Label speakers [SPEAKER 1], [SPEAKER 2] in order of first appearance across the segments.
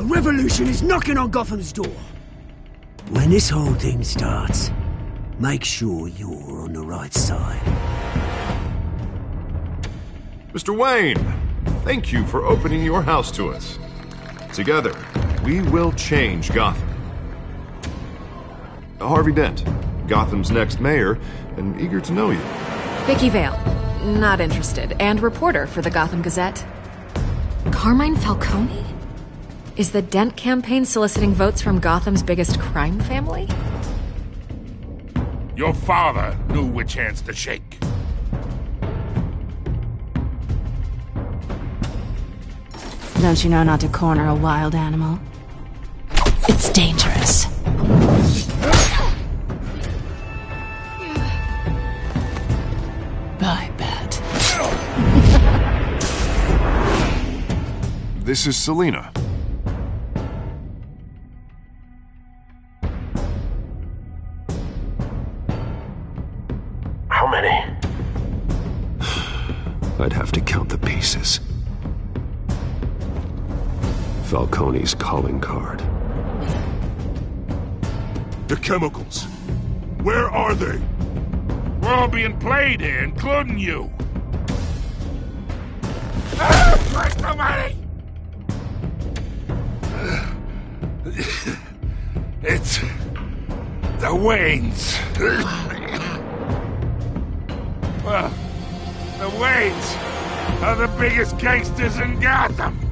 [SPEAKER 1] revolution is knocking on Gotham's door. When this whole thing starts, make sure you're on the right side.
[SPEAKER 2] Mr. Wayne, thank you for opening your house to us. Together, we will change Gotham. Harvey Dent, Gotham's next mayor, and eager to know you.
[SPEAKER 3] Vicky Vale, not interested, and reporter for the Gotham Gazette. Carmine Falcone? Is the Dent campaign soliciting votes from Gotham's biggest crime family?
[SPEAKER 4] Your father knew which hands to shake.
[SPEAKER 5] Don't you know not to corner a wild animal? It's dangerous. I bet.
[SPEAKER 2] This is Selina.
[SPEAKER 6] How many?
[SPEAKER 7] I'd have to count the pieces. Falcone's calling card.
[SPEAKER 4] The chemicals. Where are they? We're all being played here, including you. Where's the money? It's the Waynes. Well, the Waynes are the biggest gangsters in Gotham.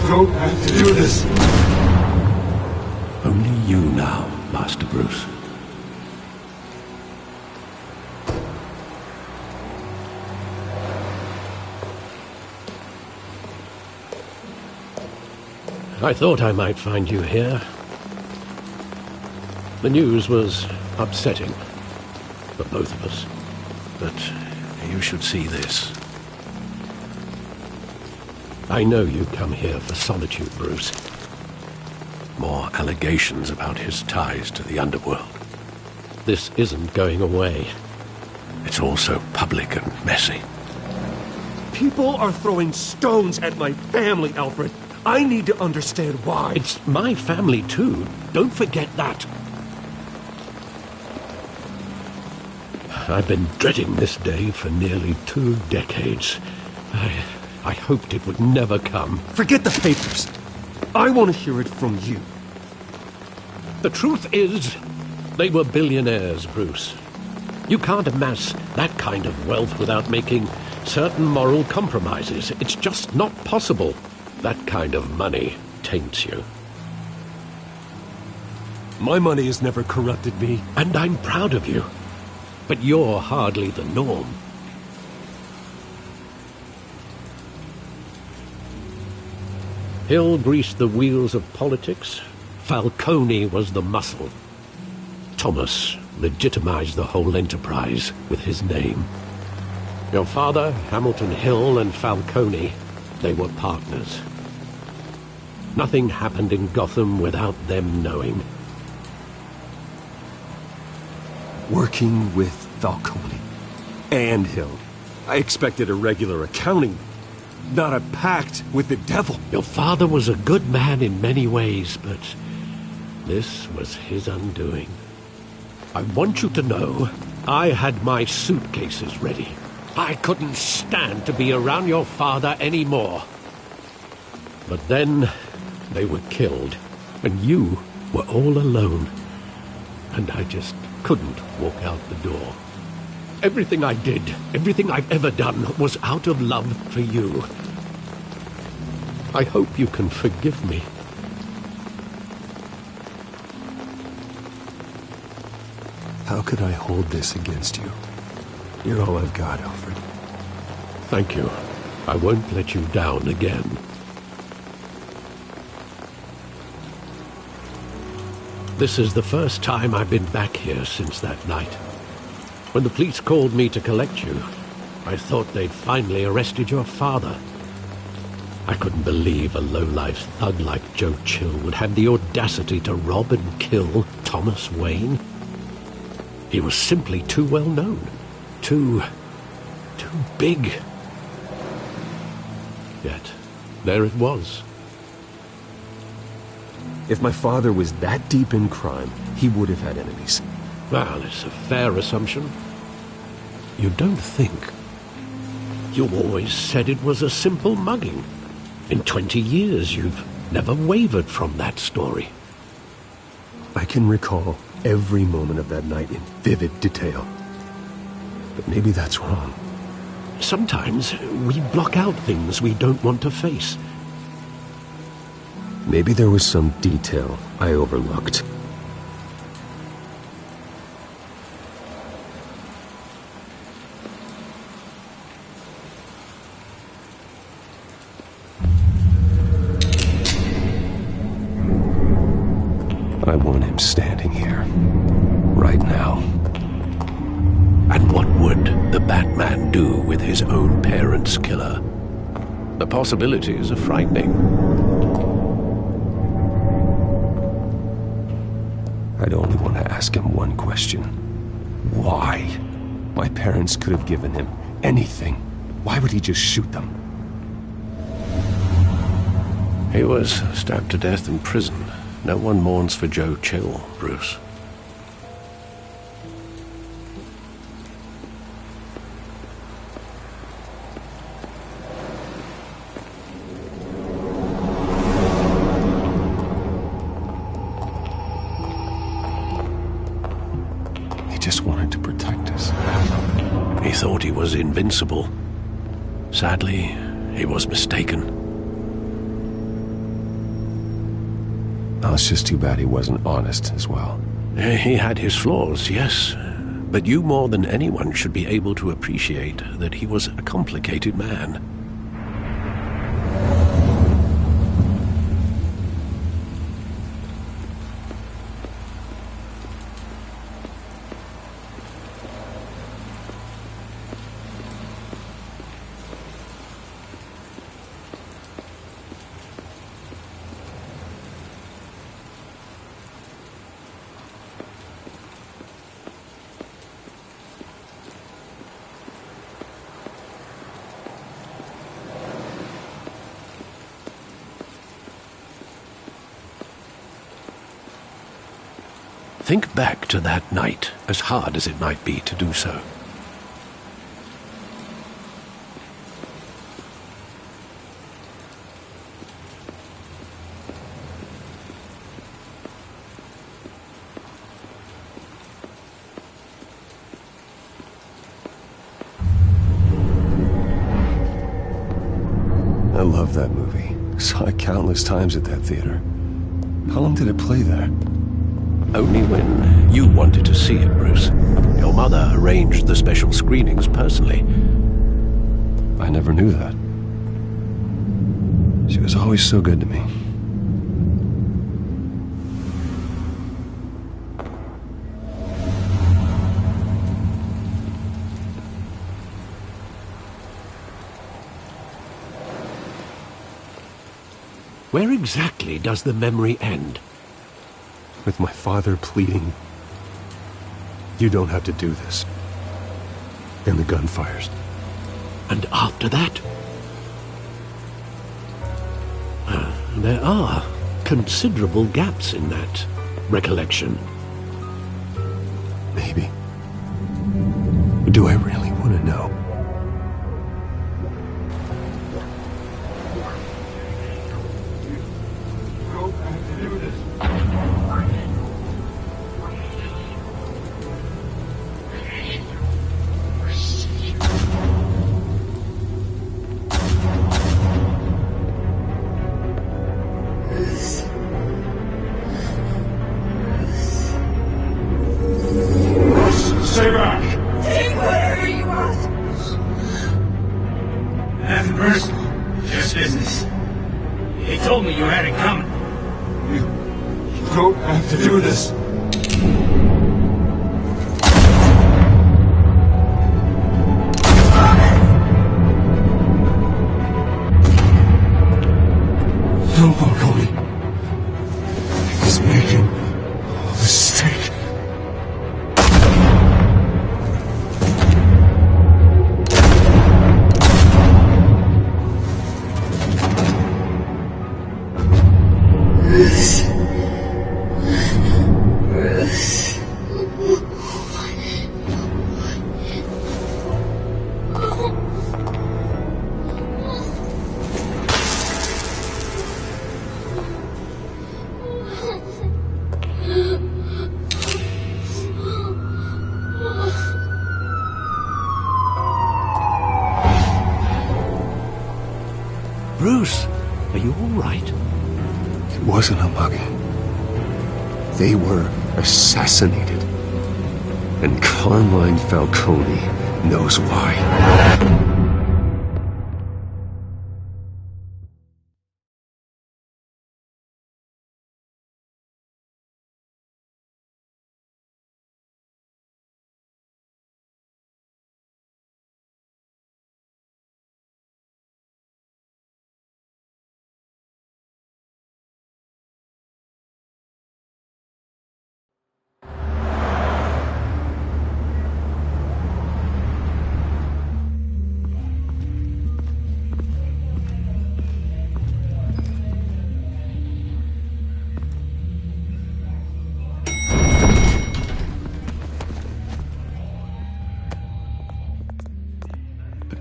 [SPEAKER 7] Don't have to do this. Only you now, Master Bruce.
[SPEAKER 8] I thought I might find you here. The news was upsetting for both of us. But you should see this. I know you come here for solitude, Bruce. More allegations about his ties to the underworld. This isn't going away. It's all so public and messy.
[SPEAKER 9] People are throwing stones at my family, Alfred. I need to understand why.
[SPEAKER 8] It's my family, too. Don't forget that. I've been dreading this day for nearly 2 decades. I hoped it would never come.
[SPEAKER 9] Forget the papers. I want to hear it from you.
[SPEAKER 8] The truth is, they were billionaires, Bruce. You can't amass that kind of wealth without making certain moral compromises. It's just not possible. That kind of money taints you.
[SPEAKER 9] My money has never corrupted me.
[SPEAKER 8] And I'm proud of you. But you're hardly the norm. Hill greased the wheels of politics. Falcone was the muscle. Thomas legitimized the whole enterprise with his name. Your father, Hamilton Hill, and Falcone, they were partners. Nothing happened in Gotham without them knowing.
[SPEAKER 9] Working with Falcone and Hill. I expected a regular accounting, not a pact with the devil.
[SPEAKER 8] Your father was a good man in many ways, but this was his undoing. I want you to know, I had my suitcases ready. I couldn't stand to be around your father anymore. But then they were killed, and you were all alone. And I just couldn't walk out the door. Everything I did, everything I've ever done, was out of love for you. I hope you can forgive me.
[SPEAKER 9] How could I hold this against you? You're all I've got, Alfred.
[SPEAKER 8] Thank you. I won't let you down again. This is the first time I've been back here since that night. When the police called me to collect you, I thought they'd finally arrested your father. I couldn't believe a low-life thug like Joe Chill would have the audacity to rob and kill Thomas Wayne. He was simply too well known. Too big. Yet, there it was.
[SPEAKER 9] If my father was that deep in crime, he would have had enemies.
[SPEAKER 8] Well, it's a fair assumption. You don't think. You always said it was a simple mugging. In 20 years, you've never wavered from that story.
[SPEAKER 9] I can recall every moment of that night in vivid detail. But maybe that's wrong.
[SPEAKER 8] Sometimes we block out things we don't want to face.
[SPEAKER 9] Maybe there was some detail I overlooked. I want him standing here, right now.
[SPEAKER 8] And what would the Batman do with his own parents' killer? The possibilities are frightening.
[SPEAKER 9] I'd only want to ask him one question. Why? My parents could have given him anything. Why would he just shoot them?
[SPEAKER 8] He was stabbed to death in prison. No one mourns for Joe Chill, Bruce.
[SPEAKER 9] He just wanted to protect us.
[SPEAKER 8] He thought he was invincible. Sadly, he was mistaken.
[SPEAKER 9] Oh, it's just too bad he wasn't honest as well.
[SPEAKER 8] He had his flaws, yes. But you more than anyone should be able to appreciate that he was a complicated man. Think back to that night, as hard as it might be to do so.
[SPEAKER 9] I love that movie. Saw it countless times at that theater. How long did it play there?
[SPEAKER 8] Only when you wanted to see it, Bruce. Your mother arranged the special screenings personally.
[SPEAKER 9] I never knew that. She was always so good to me.
[SPEAKER 8] Where exactly does the memory end?
[SPEAKER 9] With my father pleading, "You don't have to do this." And the gun fires.
[SPEAKER 8] And after that? There are considerable gaps in that recollection.
[SPEAKER 9] Maybe. Do I really want to know?
[SPEAKER 7] personal. Just business.
[SPEAKER 6] He told me you had it coming.
[SPEAKER 7] You don't have to do this. No, Falcone. He's making a mistake.
[SPEAKER 8] Bruce, are you all right?
[SPEAKER 9] It wasn't a bug. They were assassinated. And Carmine Falcone knows why.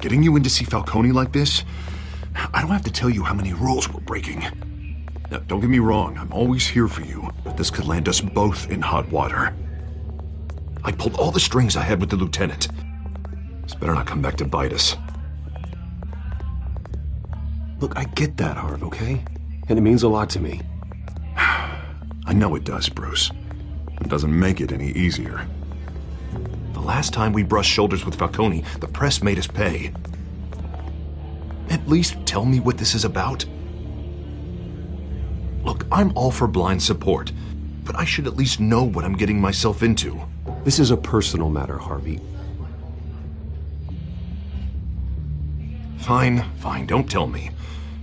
[SPEAKER 2] Getting you in to see Falcone like this? I don't have to tell you how many rules we're breaking. Now, don't get me wrong, I'm always here for you, but this could land us both in hot water. I pulled all the strings I had with the lieutenant. This better not come back to bite us.
[SPEAKER 9] Look, I get that, Harv, okay? And it means a lot to me.
[SPEAKER 2] I know it does, Bruce. It doesn't make it any easier. The last time we brushed shoulders with Falcone, the press made us pay. At least tell me what this is about. Look, I'm all for blind support, but I should at least know what I'm getting myself into.
[SPEAKER 9] This is a personal matter, Harvey.
[SPEAKER 2] Fine, don't tell me.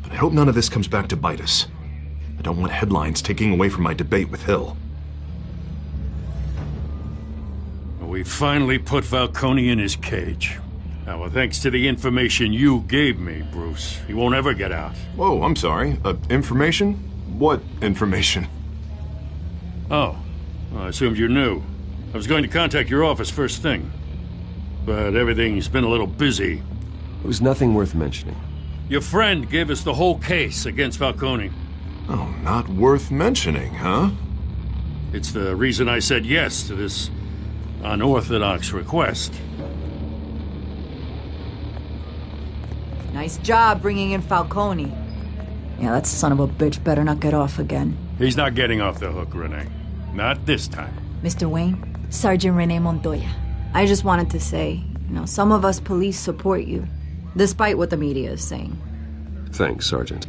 [SPEAKER 2] But I hope none of this comes back to bite us. I don't want headlines taking away from my debate with Hill.
[SPEAKER 6] We finally put Falcone in his cage. Now, well, thanks to the information you gave me, Bruce, he won't ever get out.
[SPEAKER 2] Whoa, I'm sorry. Information? What information?
[SPEAKER 6] Oh, well, I assumed you knew. I was going to contact your office first thing. But everything's been a little busy.
[SPEAKER 9] It was nothing worth mentioning.
[SPEAKER 6] Your friend gave us the whole case against Falcone.
[SPEAKER 2] Oh, not worth mentioning, huh?
[SPEAKER 6] It's the reason I said yes to this unorthodox request.
[SPEAKER 10] Nice job bringing in Falcone. Yeah, that son of a bitch better not get off again.
[SPEAKER 6] He's not getting off the hook, Renee. Not this time.
[SPEAKER 10] Mr. Wayne, Sergeant Renee Montoya. I just wanted to say, some of us police support you, despite what the media is saying.
[SPEAKER 9] Thanks, Sergeant.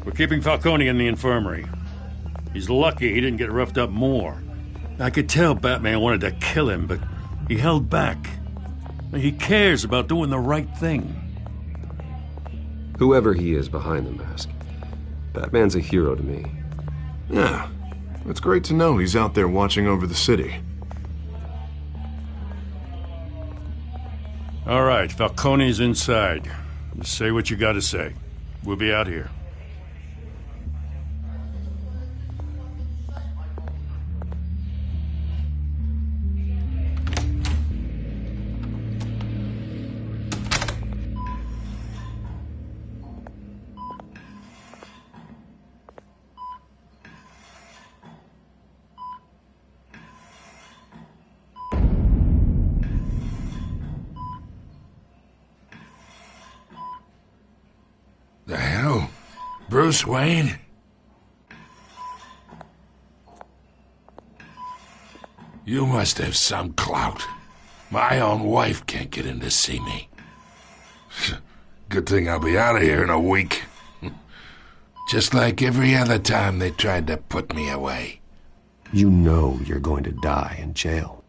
[SPEAKER 6] We're keeping Falcone in the infirmary. He's lucky he didn't get roughed up more. I could tell Batman wanted to kill him, but he held back. He cares about doing the right thing.
[SPEAKER 9] Whoever he is behind the mask, Batman's a hero to me.
[SPEAKER 2] Yeah, it's great to know he's out there watching over the city.
[SPEAKER 6] All right, Falcone's inside. Just say what you gotta say. We'll be out here.
[SPEAKER 4] The hell? Bruce Wayne? You must have some clout. My own wife can't get in to see me. Good thing I'll be out of here in a week. Just like every other time they tried to put me away.
[SPEAKER 9] You know you're going to die in jail.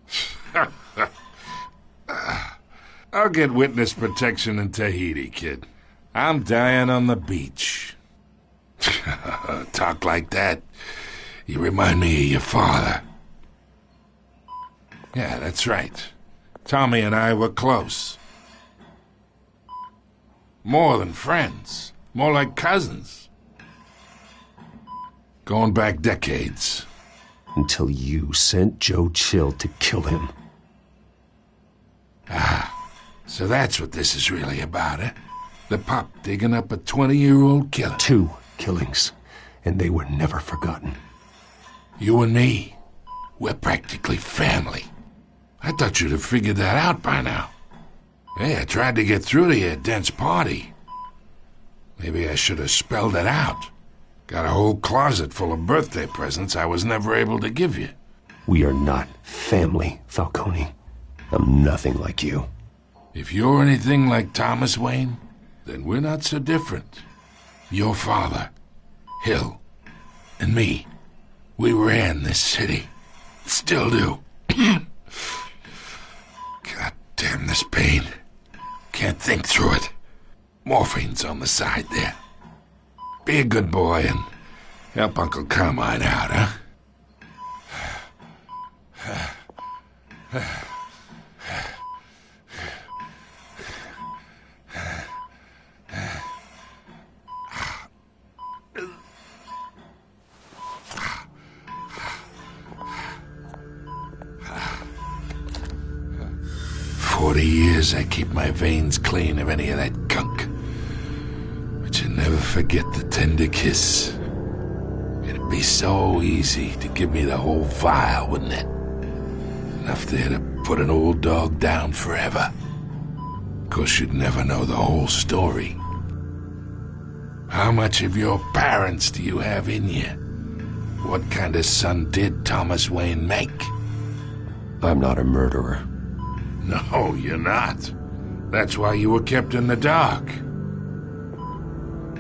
[SPEAKER 4] I'll get witness protection in Tahiti, kid. I'm dying on the beach. Talk like that. You remind me of your father. Yeah, that's right. Tommy and I were close. More than friends. More like cousins. Going back decades.
[SPEAKER 9] Until you sent Joe Chill to kill him.
[SPEAKER 4] So that's what this is really about, eh? The pop digging up a 20-year-old killer.
[SPEAKER 9] 2 killings, and they were never forgotten.
[SPEAKER 4] You and me, we're practically family. I thought you'd have figured that out by now. Hey, I tried to get through to your dense party. Maybe I should have spelled it out. Got a whole closet full of birthday presents I was never able to give you.
[SPEAKER 9] We are not family, Falcone. I'm nothing like you.
[SPEAKER 4] If you're anything like Thomas Wayne, then we're not so different. Your father, Hill, and me, we ran this city. Still do. God damn this pain. Can't think through it. Morphine's on the side there. Be a good boy and help Uncle Carmine out, huh? 40 years I keep my veins clean of any of that gunk. But you never forget the tender kiss. It'd be so easy to give me the whole vial, wouldn't it? Enough there to put an old dog down forever. Of course, you'd never know the whole story. How much of your parents do you have in you? What kind of son did Thomas Wayne make?
[SPEAKER 9] I'm not a murderer.
[SPEAKER 4] No, you're not. That's why you were kept in the dark.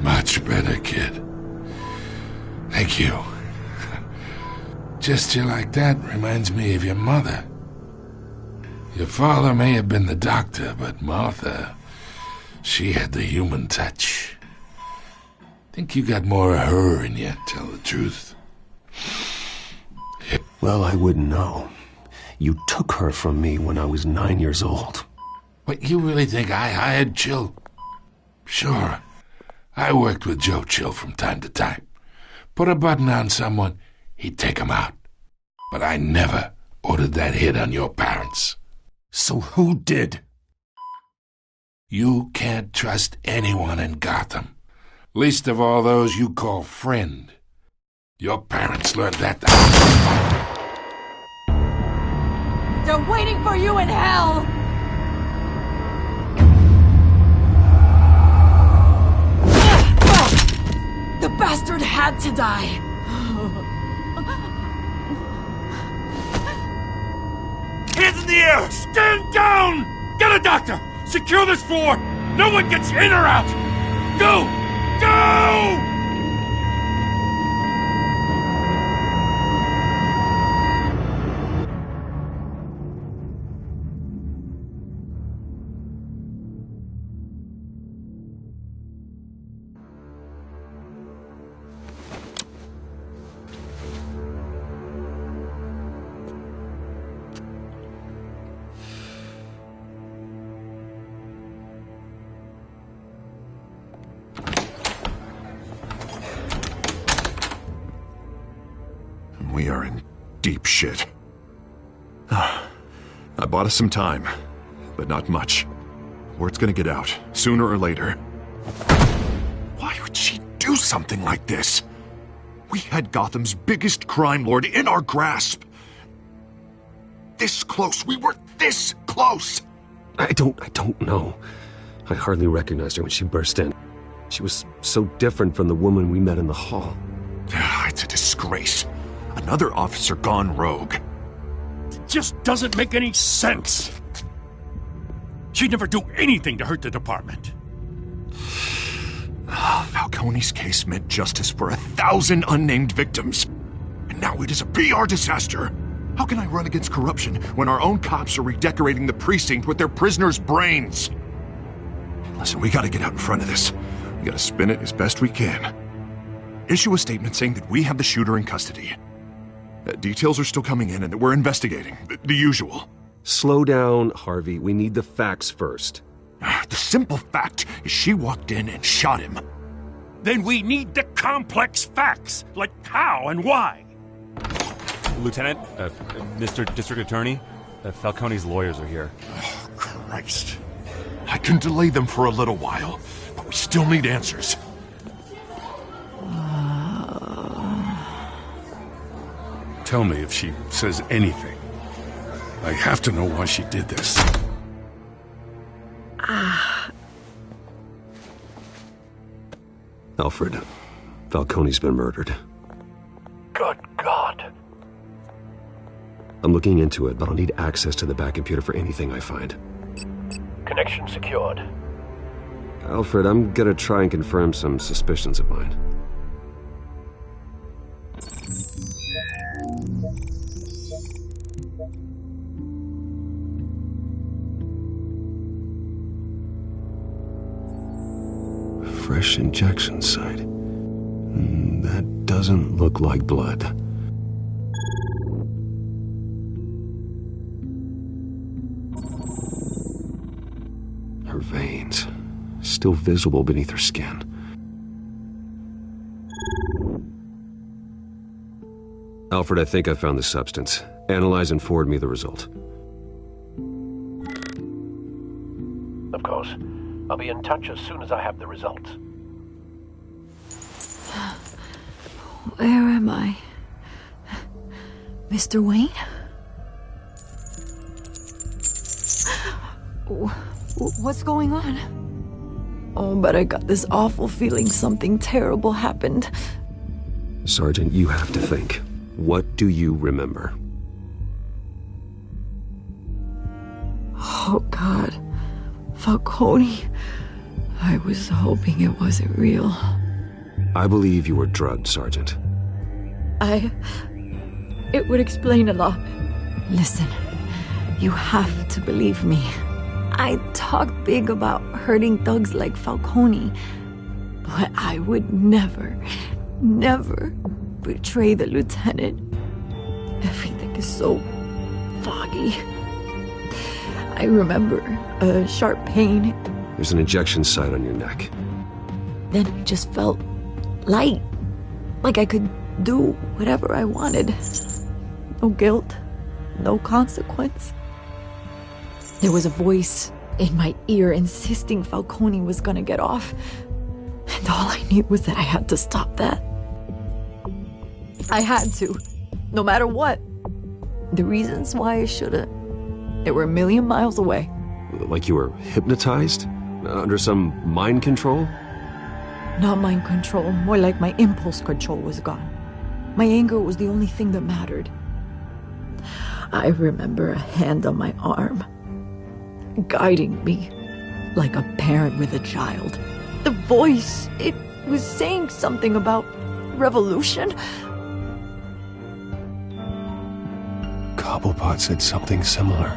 [SPEAKER 4] Much better, kid. Thank you. Gesture like that reminds me of your mother. Your father may have been the doctor, but Martha, she had the human touch. Think you got more of her in you, tell the truth.
[SPEAKER 9] Well, I wouldn't know. You took her from me when I was 9 years old.
[SPEAKER 4] What, you really think I hired Chill? Sure. I worked with Joe Chill from time to time. Put a button on someone, he'd take him out. But I never ordered that hit on your parents.
[SPEAKER 9] So who did?
[SPEAKER 4] You can't trust anyone in Gotham. Least of all those you call friend. Your parents learned that.
[SPEAKER 10] They're waiting for you in hell! The bastard had to die!
[SPEAKER 6] Hands in the air! Stand down! Get a doctor! Secure this floor! No one gets in or out! Go! Go!
[SPEAKER 2] We are in deep shit. I bought us some time, but not much. Word's gonna get out, sooner or later. Why would she do something like this? We had Gotham's biggest crime lord in our grasp. This close, we were this close!
[SPEAKER 9] I don't know. I hardly recognized her when she burst in. She was so different from the woman we met in the hall.
[SPEAKER 2] It's a disgrace. Another officer gone rogue.
[SPEAKER 6] It just doesn't make any sense. She'd never do anything to hurt the department.
[SPEAKER 2] Falcone's case meant justice for 1,000 unnamed victims. And now it is a PR disaster. How can I run against corruption when our own cops are redecorating the precinct with their prisoners' brains? Listen, we gotta get out in front of this. We gotta spin it as best we can. Issue a statement saying that we have the shooter in custody. Details are still coming in and that we're investigating. The usual.
[SPEAKER 9] Slow down, Harvey. We need the facts first.
[SPEAKER 2] The simple fact is she walked in and shot him.
[SPEAKER 6] Then we need the complex facts, like how and why.
[SPEAKER 11] Lieutenant, Mr. District Attorney, Falcone's lawyers are here.
[SPEAKER 2] Oh, Christ. I can delay them for a little while, but we still need answers.
[SPEAKER 6] Tell me if she says anything. I have to know why she did this.
[SPEAKER 9] Alfred, Falcone's been murdered.
[SPEAKER 1] Good God.
[SPEAKER 9] I'm looking into it, but I'll need access to the back computer for anything I find.
[SPEAKER 1] Connection secured.
[SPEAKER 9] Alfred, I'm gonna try and confirm some suspicions of mine. Fresh injection site. That doesn't look like blood. Her veins, still visible beneath her skin. Alfred, I think I found the substance. Analyze and forward me the result.
[SPEAKER 1] Of course. I'll be in touch as soon as I have the results.
[SPEAKER 10] Where am I? Mr. Wayne? What's going on? Oh, but I got this awful feeling something terrible happened.
[SPEAKER 9] Sergeant, you have to think. What do you remember?
[SPEAKER 10] Oh, God. Falcone. I was hoping it wasn't real.
[SPEAKER 9] I believe you were drugged, Sergeant.
[SPEAKER 10] It would explain a lot. Listen, you have to believe me. I talk big about hurting thugs like Falcone, but I would never betray the lieutenant. Everything is so foggy. I remember a sharp pain.
[SPEAKER 9] There's an injection site on your neck.
[SPEAKER 10] Then I just felt light, like I could do whatever I wanted. No guilt, no consequence. There was a voice in my ear insisting Falcone was gonna get off. And all I knew was that I had to stop that. I had to, no matter what. The reasons why I shouldn't, they were a million miles away.
[SPEAKER 9] Like you were hypnotized? Under some mind control?
[SPEAKER 10] Not mind control, more like my impulse control was gone. My anger was the only thing that mattered. I remember a hand on my arm, guiding me like a parent with a child. The voice, it was saying something about revolution.
[SPEAKER 9] Cobblepot said something similar.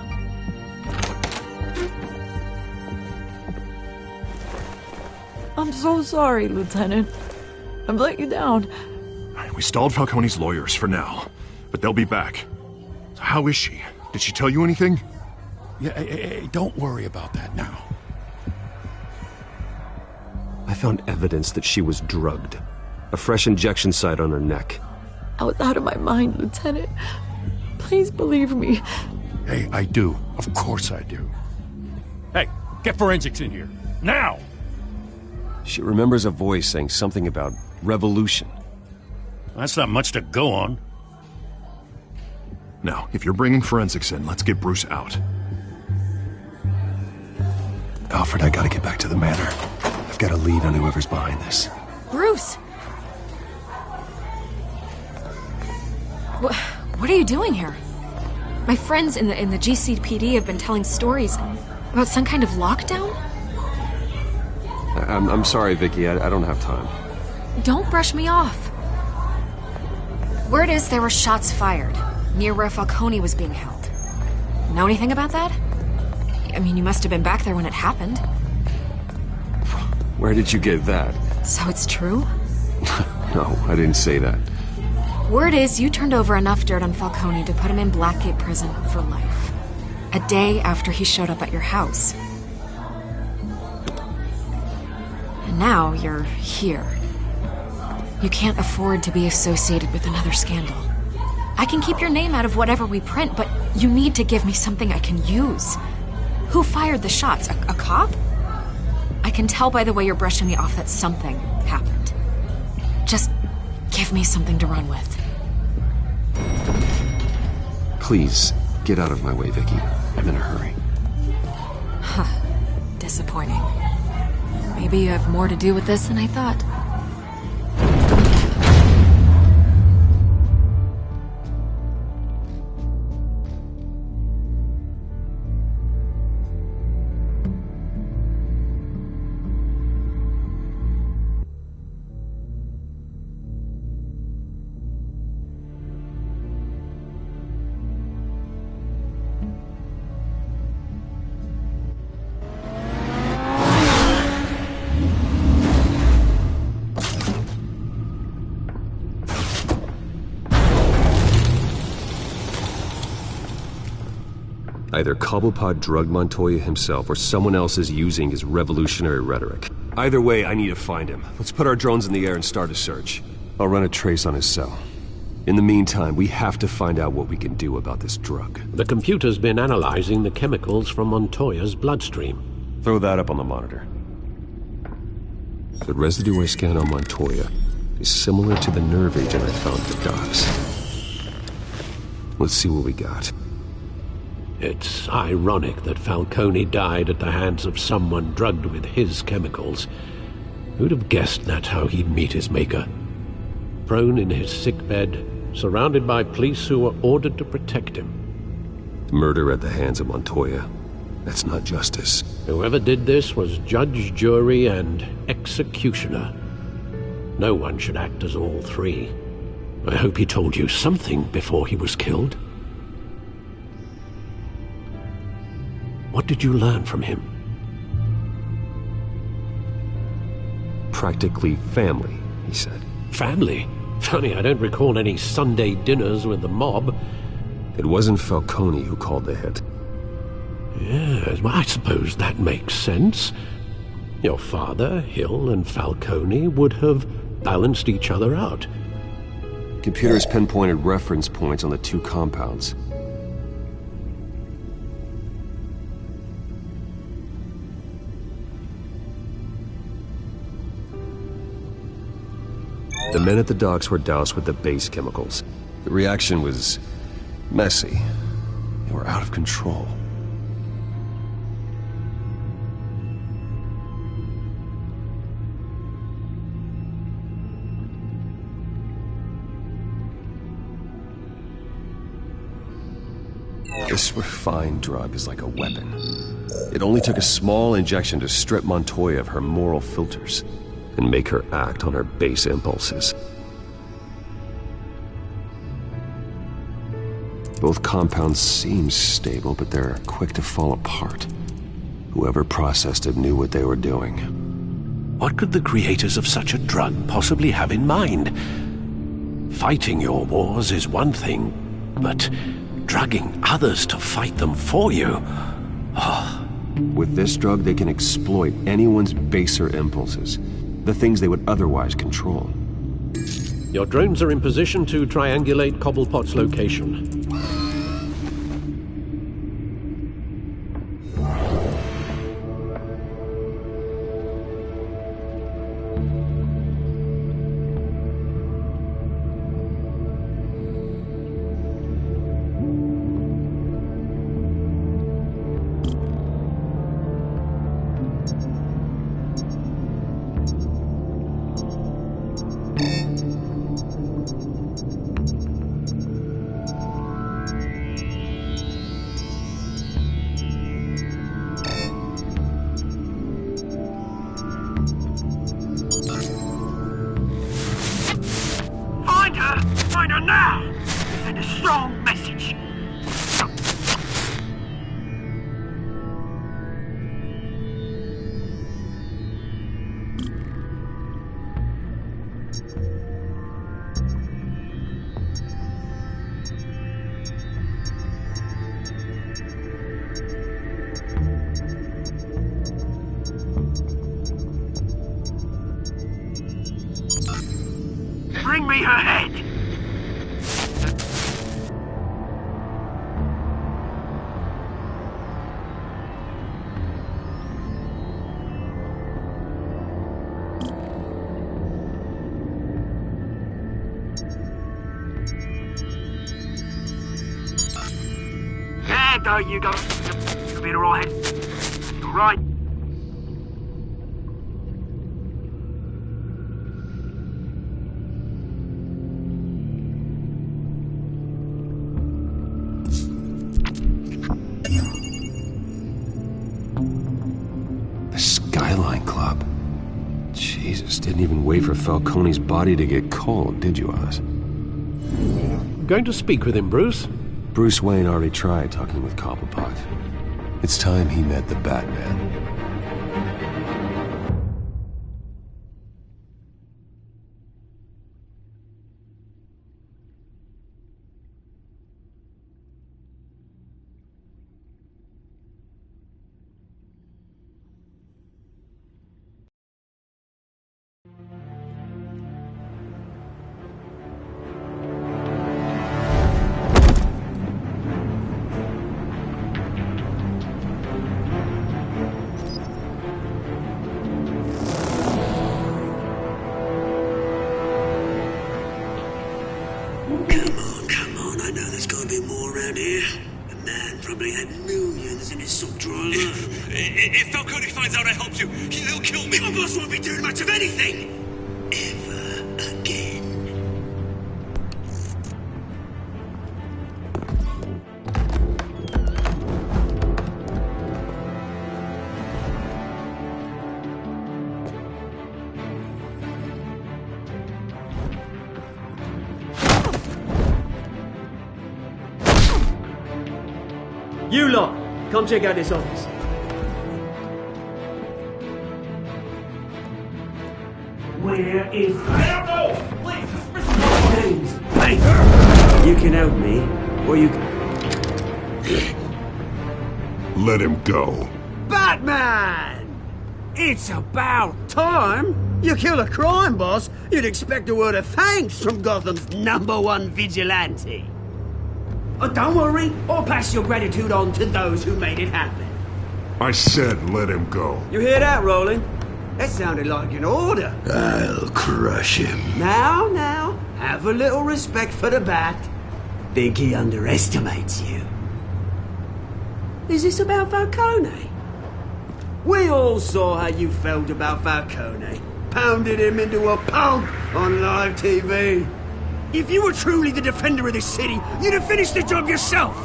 [SPEAKER 10] I'm so sorry, Lieutenant. I've let you down.
[SPEAKER 2] We stalled Falcone's lawyers for now, but they'll be back. How is she? Did she tell you anything?
[SPEAKER 6] Yeah, hey, don't worry about that now.
[SPEAKER 9] I found evidence that she was drugged. A fresh injection site on her neck.
[SPEAKER 10] I was out of my mind, Lieutenant. Please believe me.
[SPEAKER 6] Hey, I do. Of course I do. Hey, get forensics in here. Now!
[SPEAKER 9] She remembers a voice saying something about revolution.
[SPEAKER 6] That's not much to go on.
[SPEAKER 2] Now, if you're bringing forensics in, let's get Bruce out.
[SPEAKER 9] Alfred, I gotta get back to the manor. I've got a lead on whoever's behind this.
[SPEAKER 3] Bruce! What are you doing here? My friends in the GCPD have been telling stories. About some kind of lockdown?
[SPEAKER 9] I'm sorry, Vicky. I don't have time.
[SPEAKER 3] Don't brush me off. Word is there were shots fired near where Falcone was being held. Know anything about that? I mean, you must have been back there when it happened.
[SPEAKER 9] Where did you get that?
[SPEAKER 3] So it's true?
[SPEAKER 9] No, I didn't say that.
[SPEAKER 3] Word is you turned over enough dirt on Falcone to put him in Blackgate Prison for life. A day after he showed up at your house. And now you're here. You can't afford to be associated with another scandal. I can keep your name out of whatever we print, but you need to give me something I can use. Who fired the shots? A cop? I can tell by the way you're brushing me off that something happened. Just give me something to run with.
[SPEAKER 9] Please, get out of my way, Vicky. I'm in a hurry.
[SPEAKER 3] Huh. Disappointing. Maybe you have more to do with this than I thought.
[SPEAKER 9] Either Cobblepot drugged Montoya himself, or someone else is using his revolutionary rhetoric. Either way, I need to find him. Let's put our drones in the air and start a search. I'll run a trace on his cell. In the meantime, we have to find out what we can do about this drug.
[SPEAKER 8] The computer's been analyzing the chemicals from Montoya's bloodstream.
[SPEAKER 9] Throw that up on the monitor. The residue I scan on Montoya is similar to the nerve agent I found at the docks. Let's see what we got.
[SPEAKER 8] It's ironic that Falcone died at the hands of someone drugged with his chemicals. Who'd have guessed that's how he'd meet his maker? Prone in his sickbed, surrounded by police who were ordered to protect him.
[SPEAKER 9] Murder at the hands of Montoya. That's not justice.
[SPEAKER 8] Whoever did this was judge, jury, and executioner. No one should act as all three. I hope he told you something before he was killed. What did you learn from him?
[SPEAKER 9] Practically family, he said.
[SPEAKER 8] Family? Funny, I don't recall any Sunday dinners with the mob.
[SPEAKER 9] It wasn't Falcone who called the hit.
[SPEAKER 8] Yes, well, I suppose that makes sense. Your father, Hill, and Falcone would have balanced each other out.
[SPEAKER 9] Computers pinpointed reference points on the two compounds. The men at the docks were doused with the base chemicals. The reaction was messy. They were out of control. This refined drug is like a weapon. It only took a small injection to strip Montoya of her moral filters and make her act on her base impulses. Both compounds seem stable, but they're quick to fall apart. Whoever processed it knew what they were doing.
[SPEAKER 8] What could the creators of such a drug possibly have in mind? Fighting your wars is one thing, but drugging others to fight them for you? Oh.
[SPEAKER 9] With this drug, they can exploit anyone's baser impulses. The things they would otherwise control.
[SPEAKER 8] Your drones are in position to triangulate Cobblepot's location.
[SPEAKER 1] now! Send a strong message. Bring me her head! There, though, you go. You'll be alright. Alright.
[SPEAKER 9] Jesus, didn't even wait for Falcone's body to get cold, did you, Oz?
[SPEAKER 8] Going to speak with him, Bruce?
[SPEAKER 9] Bruce Wayne already tried talking with Cobblepot. It's time he met the Batman.
[SPEAKER 1] Come on, I know there's gotta be more around here. The man probably had millions in his sub-drawer alone.
[SPEAKER 12] If Falcone finds out I helped you, he'll kill me.
[SPEAKER 1] My boss won't be doing much of anything! Ever again.
[SPEAKER 13] You lot, come check out this office.
[SPEAKER 1] Where is...
[SPEAKER 12] I don't know! Please,
[SPEAKER 1] James, hey! You can help me, or you can...
[SPEAKER 2] Let him go.
[SPEAKER 1] Batman! It's about time! You kill a crime boss, you'd expect a word of thanks from Gotham's #1 vigilante. Oh, don't worry, I'll pass your gratitude on to those who made it happen.
[SPEAKER 2] I said let him go.
[SPEAKER 1] You hear that, Roland? That sounded like an order.
[SPEAKER 2] I'll crush him.
[SPEAKER 1] Now, have a little respect for the Bat. Think he underestimates you. Is this about Falcone? We all saw how you felt about Falcone. Pounded him into a pulp on live TV. If you were truly the defender of this city, you'd have finished the job yourself.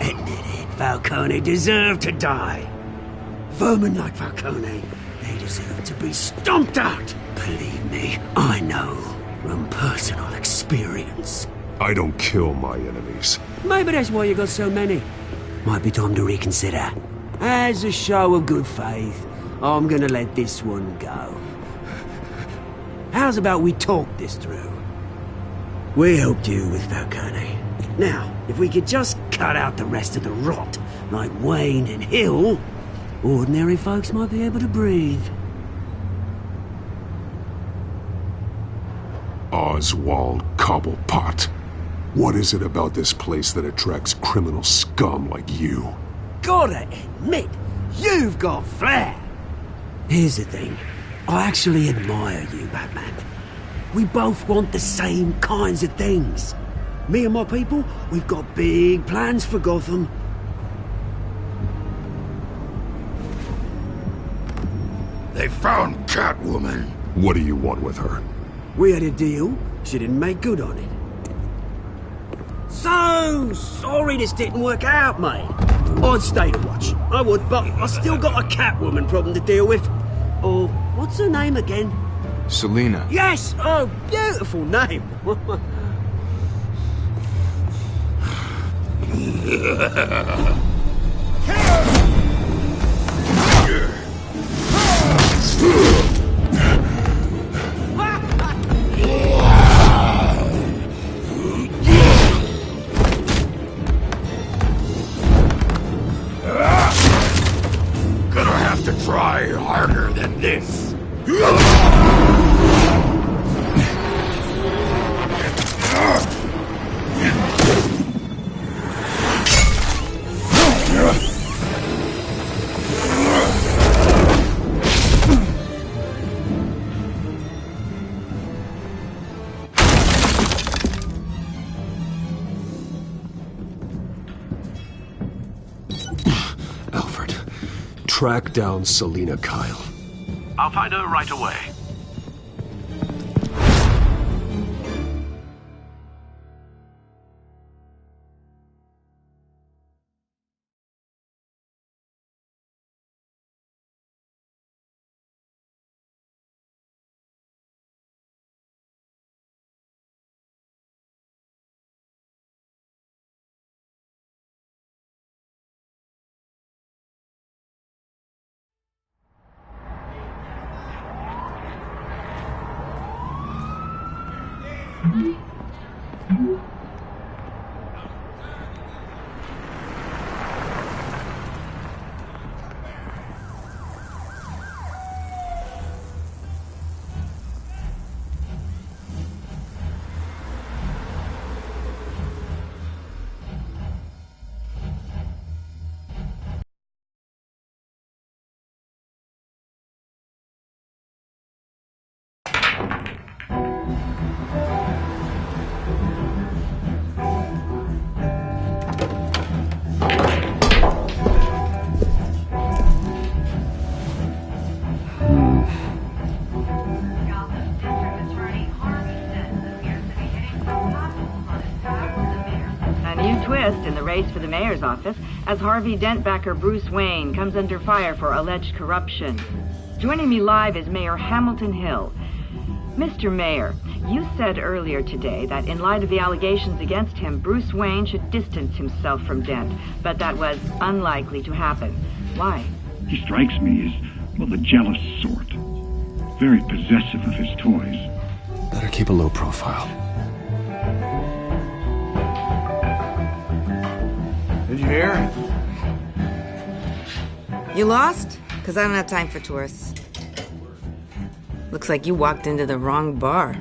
[SPEAKER 1] Admit it, Falcone deserved to die. Vermin like Falcone, they deserve to be stomped out. Believe me, I know from personal experience.
[SPEAKER 2] I don't kill my enemies.
[SPEAKER 1] Maybe that's why you got so many. Might be time to reconsider. As a show of good faith, I'm gonna let this one go. How's about we talk this through? We helped you with Falcone. Now, if we could just cut out the rest of the rot, like Wayne and Hill, ordinary folks might be able to breathe.
[SPEAKER 2] Oswald Cobblepot. What is it about this place that attracts criminal scum like you?
[SPEAKER 1] Gotta admit, you've got flair. Here's the thing. I actually admire you, Batman. We both want the same kinds of things. Me and my people, we've got big plans for Gotham.
[SPEAKER 2] They found Catwoman. What do you want with her?
[SPEAKER 1] We had a deal. She didn't make good on it. So sorry this didn't work out, mate. I'd stay to watch. I would, but I still got a Catwoman problem to deal with. Or, what's her name again?
[SPEAKER 12] Selina.
[SPEAKER 1] Yes! Oh, beautiful name.
[SPEAKER 4] Gonna have to try harder than this.
[SPEAKER 9] Alfred, track down Selina Kyle.
[SPEAKER 8] I'll find her right away.
[SPEAKER 14] In the race for the mayor's office as Harvey Dent-backer Bruce Wayne comes under fire for alleged corruption. Joining me live is Mayor Hamilton Hill. Mr. Mayor, you said earlier today that in light of the allegations against him, Bruce Wayne should distance himself from Dent, but that was unlikely to happen. Why?
[SPEAKER 7] He strikes me as, well, the jealous sort. Very possessive of his toys.
[SPEAKER 9] Better keep a low profile.
[SPEAKER 15] Did you hear?
[SPEAKER 16] You lost? Because I don't have time for tourists. Looks like you walked into the wrong bar.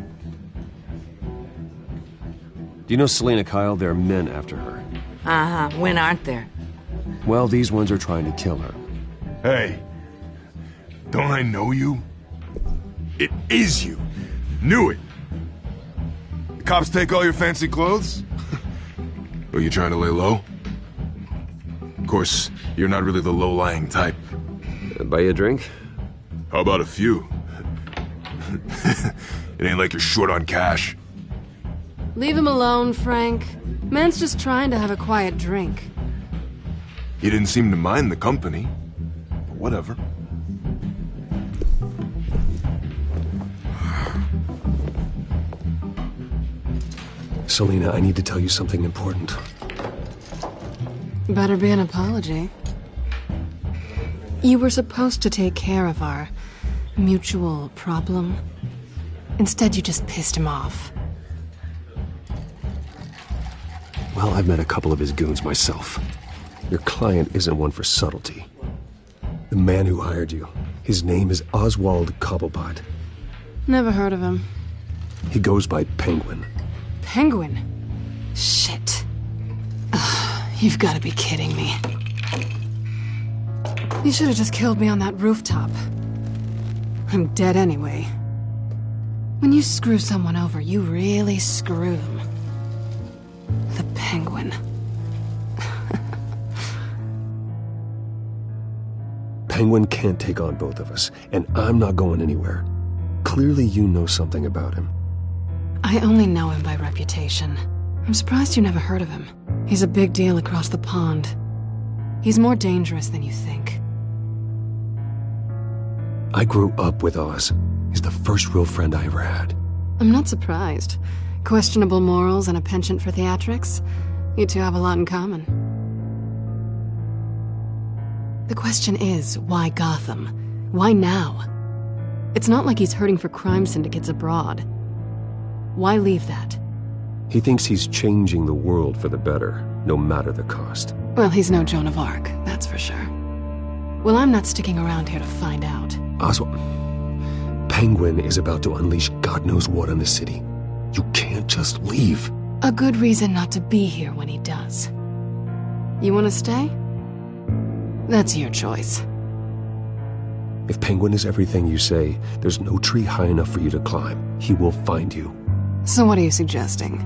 [SPEAKER 9] Do you know Selina Kyle? There are men after her.
[SPEAKER 16] Uh-huh. When aren't there?
[SPEAKER 9] Well, these ones are trying to kill her.
[SPEAKER 4] Hey, don't I know you? It is you. Knew it. The cops take all your fancy clothes? Are you trying to lay low? Of course, you're not really the low-lying type.
[SPEAKER 9] Buy you a drink?
[SPEAKER 4] How about a few? It ain't like you're short on cash.
[SPEAKER 17] Leave him alone, Frank. Man's just trying to have a quiet drink.
[SPEAKER 4] He didn't seem to mind the company. But whatever.
[SPEAKER 9] Selina, I need to tell you something important.
[SPEAKER 17] Better be an apology. You were supposed to take care of our mutual problem. Instead, you just pissed him off.
[SPEAKER 9] Well, I've met a couple of his goons myself. Your client isn't one for subtlety. The man who hired you, his name is Oswald Cobblepot.
[SPEAKER 17] Never heard of him.
[SPEAKER 9] He goes by Penguin.
[SPEAKER 17] Penguin? Shit. Ugh, you've got to be kidding me. You should have just killed me on that rooftop. I'm dead anyway. When you screw someone over, you really screw them. The Penguin.
[SPEAKER 9] Penguin can't take on both of us, and I'm not going anywhere. Clearly you know something about him.
[SPEAKER 17] I only know him by reputation. I'm surprised you never heard of him. He's a big deal across the pond. He's more dangerous than you think.
[SPEAKER 9] I grew up with Oz. He's the first real friend I ever had.
[SPEAKER 17] I'm not surprised. Questionable morals and a penchant for theatrics. You two have a lot in common. The question is, why Gotham? Why now? It's not like he's hurting for crime syndicates abroad. Why leave that?
[SPEAKER 9] He thinks he's changing the world for the better, no matter the cost.
[SPEAKER 17] Well, he's no Joan of Arc, that's for sure. Well, I'm not sticking around here to find out.
[SPEAKER 9] Oswald, Penguin is about to unleash God knows what on the city. You can't just leave.
[SPEAKER 17] A good reason not to be here when he does. You want to stay? That's your choice.
[SPEAKER 9] If Penguin is everything you say, there's no tree high enough for you to climb. He will find you.
[SPEAKER 17] So what are you suggesting?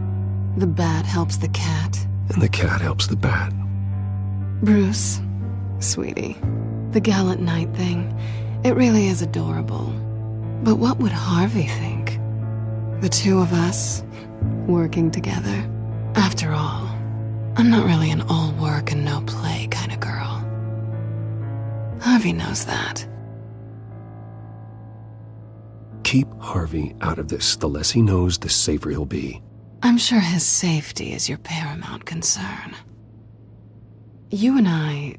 [SPEAKER 17] The bat helps the cat?
[SPEAKER 9] And the cat helps the bat.
[SPEAKER 17] Bruce, sweetie, the gallant knight thing, it really is adorable. But what would Harvey think? The two of us, working together? After all, I'm not really an all work and no play kind of girl. Harvey knows that.
[SPEAKER 9] Keep Harvey out of this. The less he knows, the safer he'll be.
[SPEAKER 17] I'm sure his safety is your paramount concern. You and I...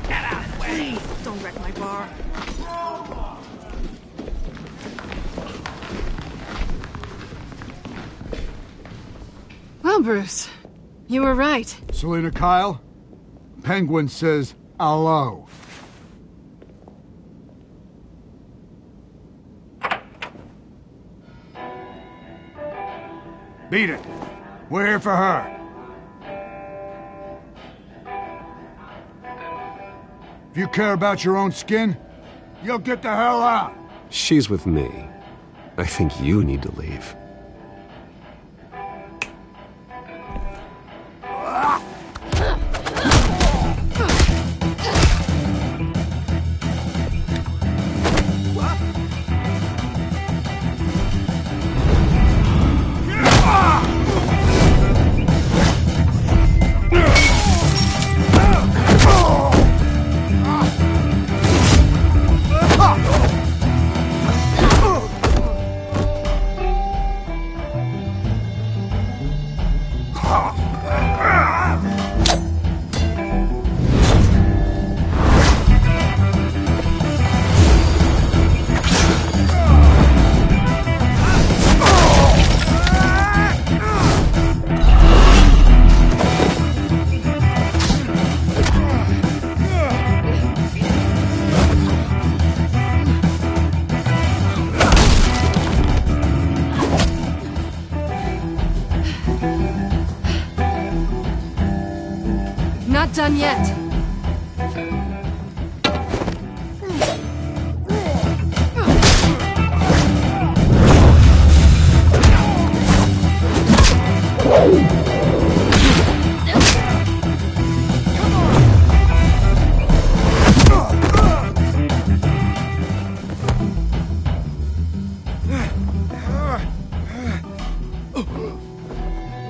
[SPEAKER 10] Get out of the way! Don't wreck my bar.
[SPEAKER 17] Well, Bruce, you were right.
[SPEAKER 15] Selina Kyle, Penguin says hello. Beat it. We're here for her. If you care about your own skin, you'll get the hell out.
[SPEAKER 9] She's with me. I think you need to leave.
[SPEAKER 17] Not done yet.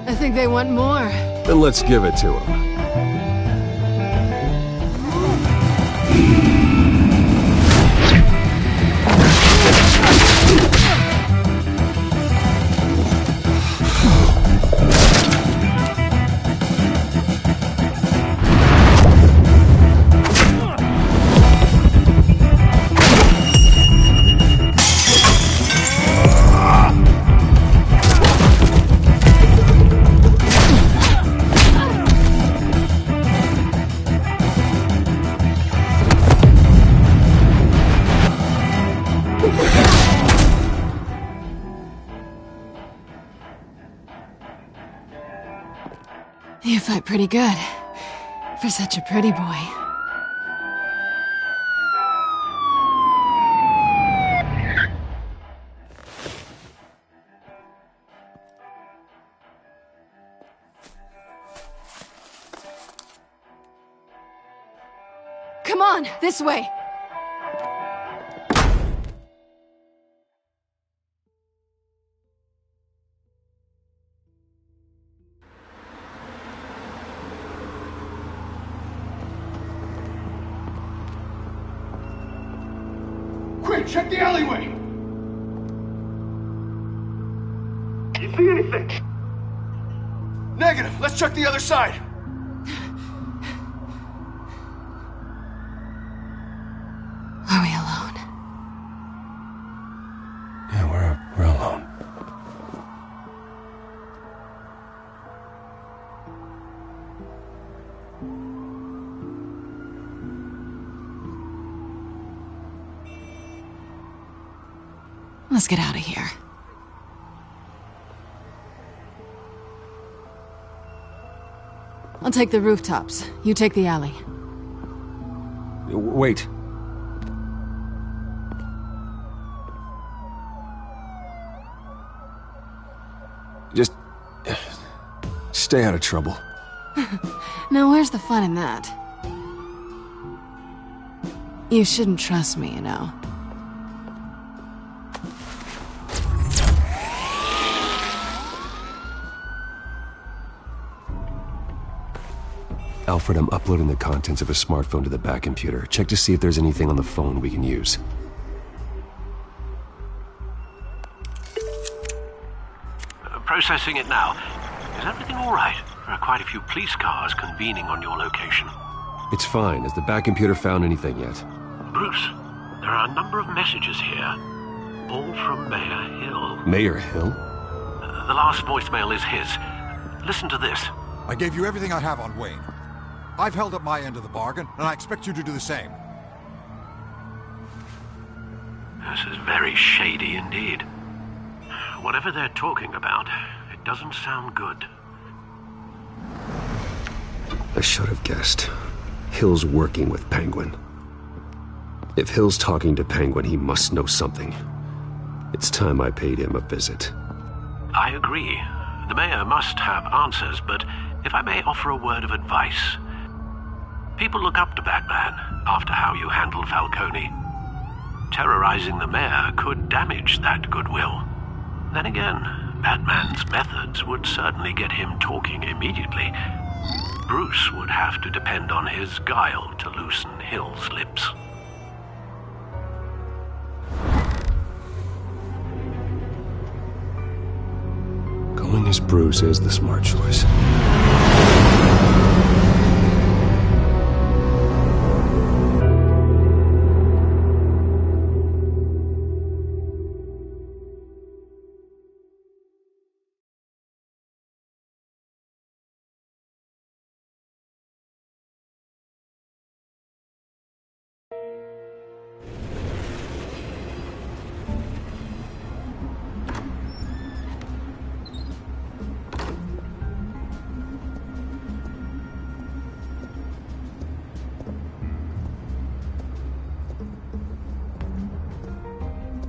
[SPEAKER 17] I think they want more.
[SPEAKER 9] Then let's give it to him.
[SPEAKER 17] You fight pretty good, for such a pretty boy. Come on, this way!
[SPEAKER 15] Quick, check the alleyway!
[SPEAKER 12] You see anything?
[SPEAKER 2] Negative. Let's check the other side.
[SPEAKER 17] Are we alone?
[SPEAKER 4] Yeah, we're alone.
[SPEAKER 17] Let's get out of here. I'll take the rooftops. You take the alley.
[SPEAKER 9] Wait. Just stay out of trouble.
[SPEAKER 17] Now where's the fun in that? You shouldn't trust me, you know.
[SPEAKER 9] Alfred, I'm uploading the contents of a smartphone to the back computer. Check to see if there's anything on the phone we can use.
[SPEAKER 8] Processing it now. Is everything all right? There are quite a few police cars convening on your location.
[SPEAKER 9] It's fine. Has the back computer found anything yet?
[SPEAKER 8] Bruce, there are a number of messages here. All from Mayor Hill.
[SPEAKER 9] Mayor Hill?
[SPEAKER 8] The last voicemail is his. Listen to this.
[SPEAKER 15] I gave you everything I have on Wayne. I've held up my end of the bargain, and I expect you to do the same.
[SPEAKER 8] This is very shady indeed. Whatever they're talking about, it doesn't sound good.
[SPEAKER 9] I should have guessed. Hill's working with Penguin. If Hill's talking to Penguin, he must know something. It's time I paid him a visit.
[SPEAKER 8] I agree. The mayor must have answers, but if I may offer a word of advice. People look up to Batman after how you handled Falcone. Terrorizing the mayor could damage that goodwill. Then again, Batman's methods would certainly get him talking immediately. Bruce would have to depend on his guile to loosen Hill's lips.
[SPEAKER 9] Going as Bruce is the smart choice.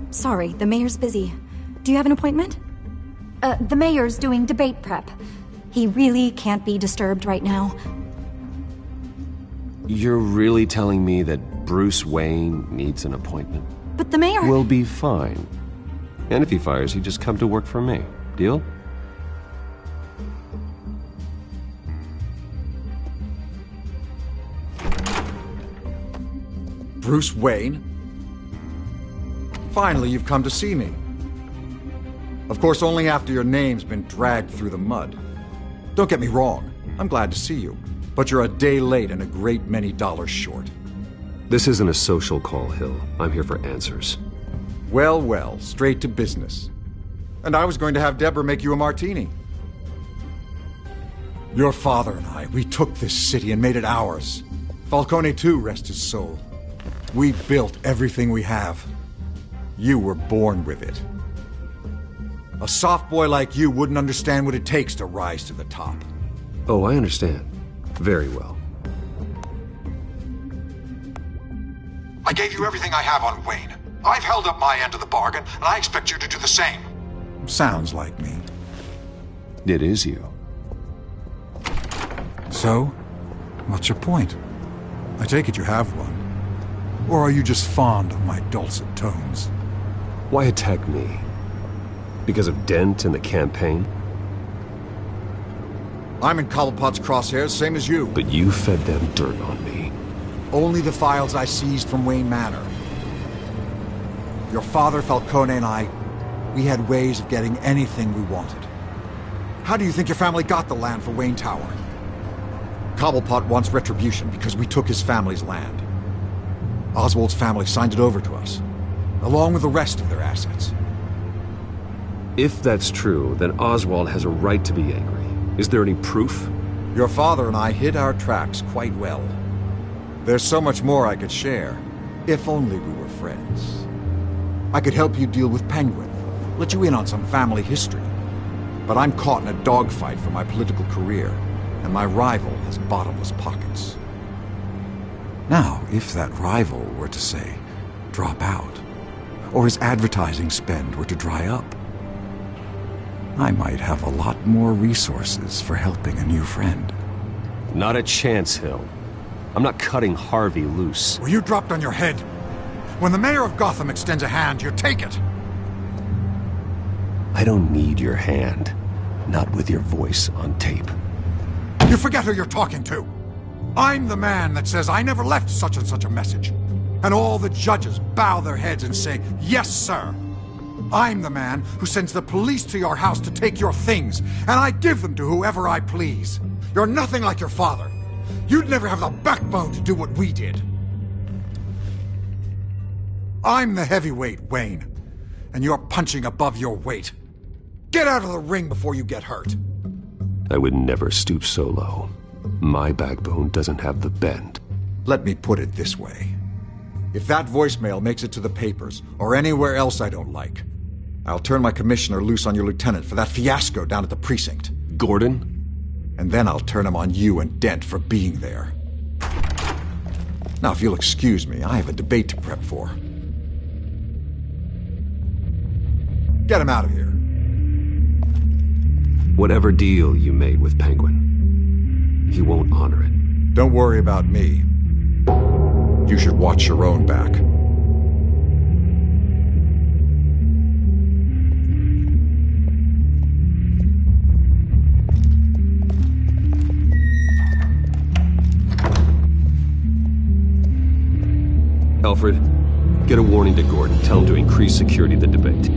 [SPEAKER 18] Sorry, the mayor's busy. Do you have an appointment? The mayor's doing debate prep. He really can't be disturbed right now.
[SPEAKER 9] You're really telling me that Bruce Wayne needs an appointment?
[SPEAKER 18] But the mayor...
[SPEAKER 9] We'll be fine. And if he fires, he'd just come to work for me. Deal?
[SPEAKER 15] Bruce Wayne? Finally, you've come to see me. Of course, only after your name's been dragged through the mud. Don't get me wrong, I'm glad to see you, but you're a day late and a great many dollars short.
[SPEAKER 9] This isn't a social call, Hill. I'm here for answers.
[SPEAKER 15] Well, well, straight to business. And I was going to have Deborah make you a martini. Your father and I, we took this city and made it ours. Falcone too, rest his soul. We built everything we have. You were born with it. A soft boy like you wouldn't understand what it takes to rise to the top.
[SPEAKER 9] Oh, I understand. Very well.
[SPEAKER 15] I gave you everything I have on Wayne. I've held up my end of the bargain, and I expect you to do the same. Sounds like me.
[SPEAKER 9] It is you.
[SPEAKER 15] So, what's your point? I take it you have one. Or are you just fond of my dulcet tones?
[SPEAKER 9] Why attack me? Because of Dent and the campaign?
[SPEAKER 15] I'm in Cobblepot's crosshairs, same as you.
[SPEAKER 9] But you fed them dirt on me.
[SPEAKER 15] Only the files I seized from Wayne Manor. Your father, Falcone, and I, we had ways of getting anything we wanted. How do you think your family got the land for Wayne Tower? Cobblepot wants retribution because we took his family's land. Oswald's family signed it over to us, along with the rest of their assets.
[SPEAKER 9] If that's true, then Oswald has a right to be angry. Is there any proof?
[SPEAKER 15] Your father and I hid our tracks quite well. There's so much more I could share, if only we were friends. I could help you deal with Penguin, let you in on some family history. But I'm caught in a dogfight for my political career, and my rival has bottomless pockets. Now, if that rival were to, say, drop out, or his advertising spend were to dry up, I might have a lot more resources for helping a new friend.
[SPEAKER 9] Not a chance, Hill. I'm not cutting Harvey loose.
[SPEAKER 15] Were you dropped on your head? When the mayor of Gotham extends a hand, you take it!
[SPEAKER 9] I don't need your hand. Not with your voice on tape.
[SPEAKER 15] You forget who you're talking to! I'm the man that says I never left such and such a message. And all the judges bow their heads and say, "Yes, sir." I'm the man who sends the police to your house to take your things, and I give them to whoever I please. You're nothing like your father. You'd never have the backbone to do what we did. I'm the heavyweight, Wayne, and you're punching above your weight. Get out of the ring before you get hurt.
[SPEAKER 9] I would never stoop so low. My backbone doesn't have the bend.
[SPEAKER 15] Let me put it this way. If that voicemail makes it to the papers, or anywhere else I don't like, I'll turn my commissioner loose on your lieutenant for that fiasco down at the precinct.
[SPEAKER 9] Gordon?
[SPEAKER 15] And then I'll turn him on you and Dent for being there. Now, if you'll excuse me, I have a debate to prep for. Get him out of here.
[SPEAKER 9] Whatever deal you made with Penguin, he won't honor it.
[SPEAKER 15] Don't worry about me. You should watch your own back.
[SPEAKER 9] Alfred, get a warning to Gordon. Tell him to increase security at the debate.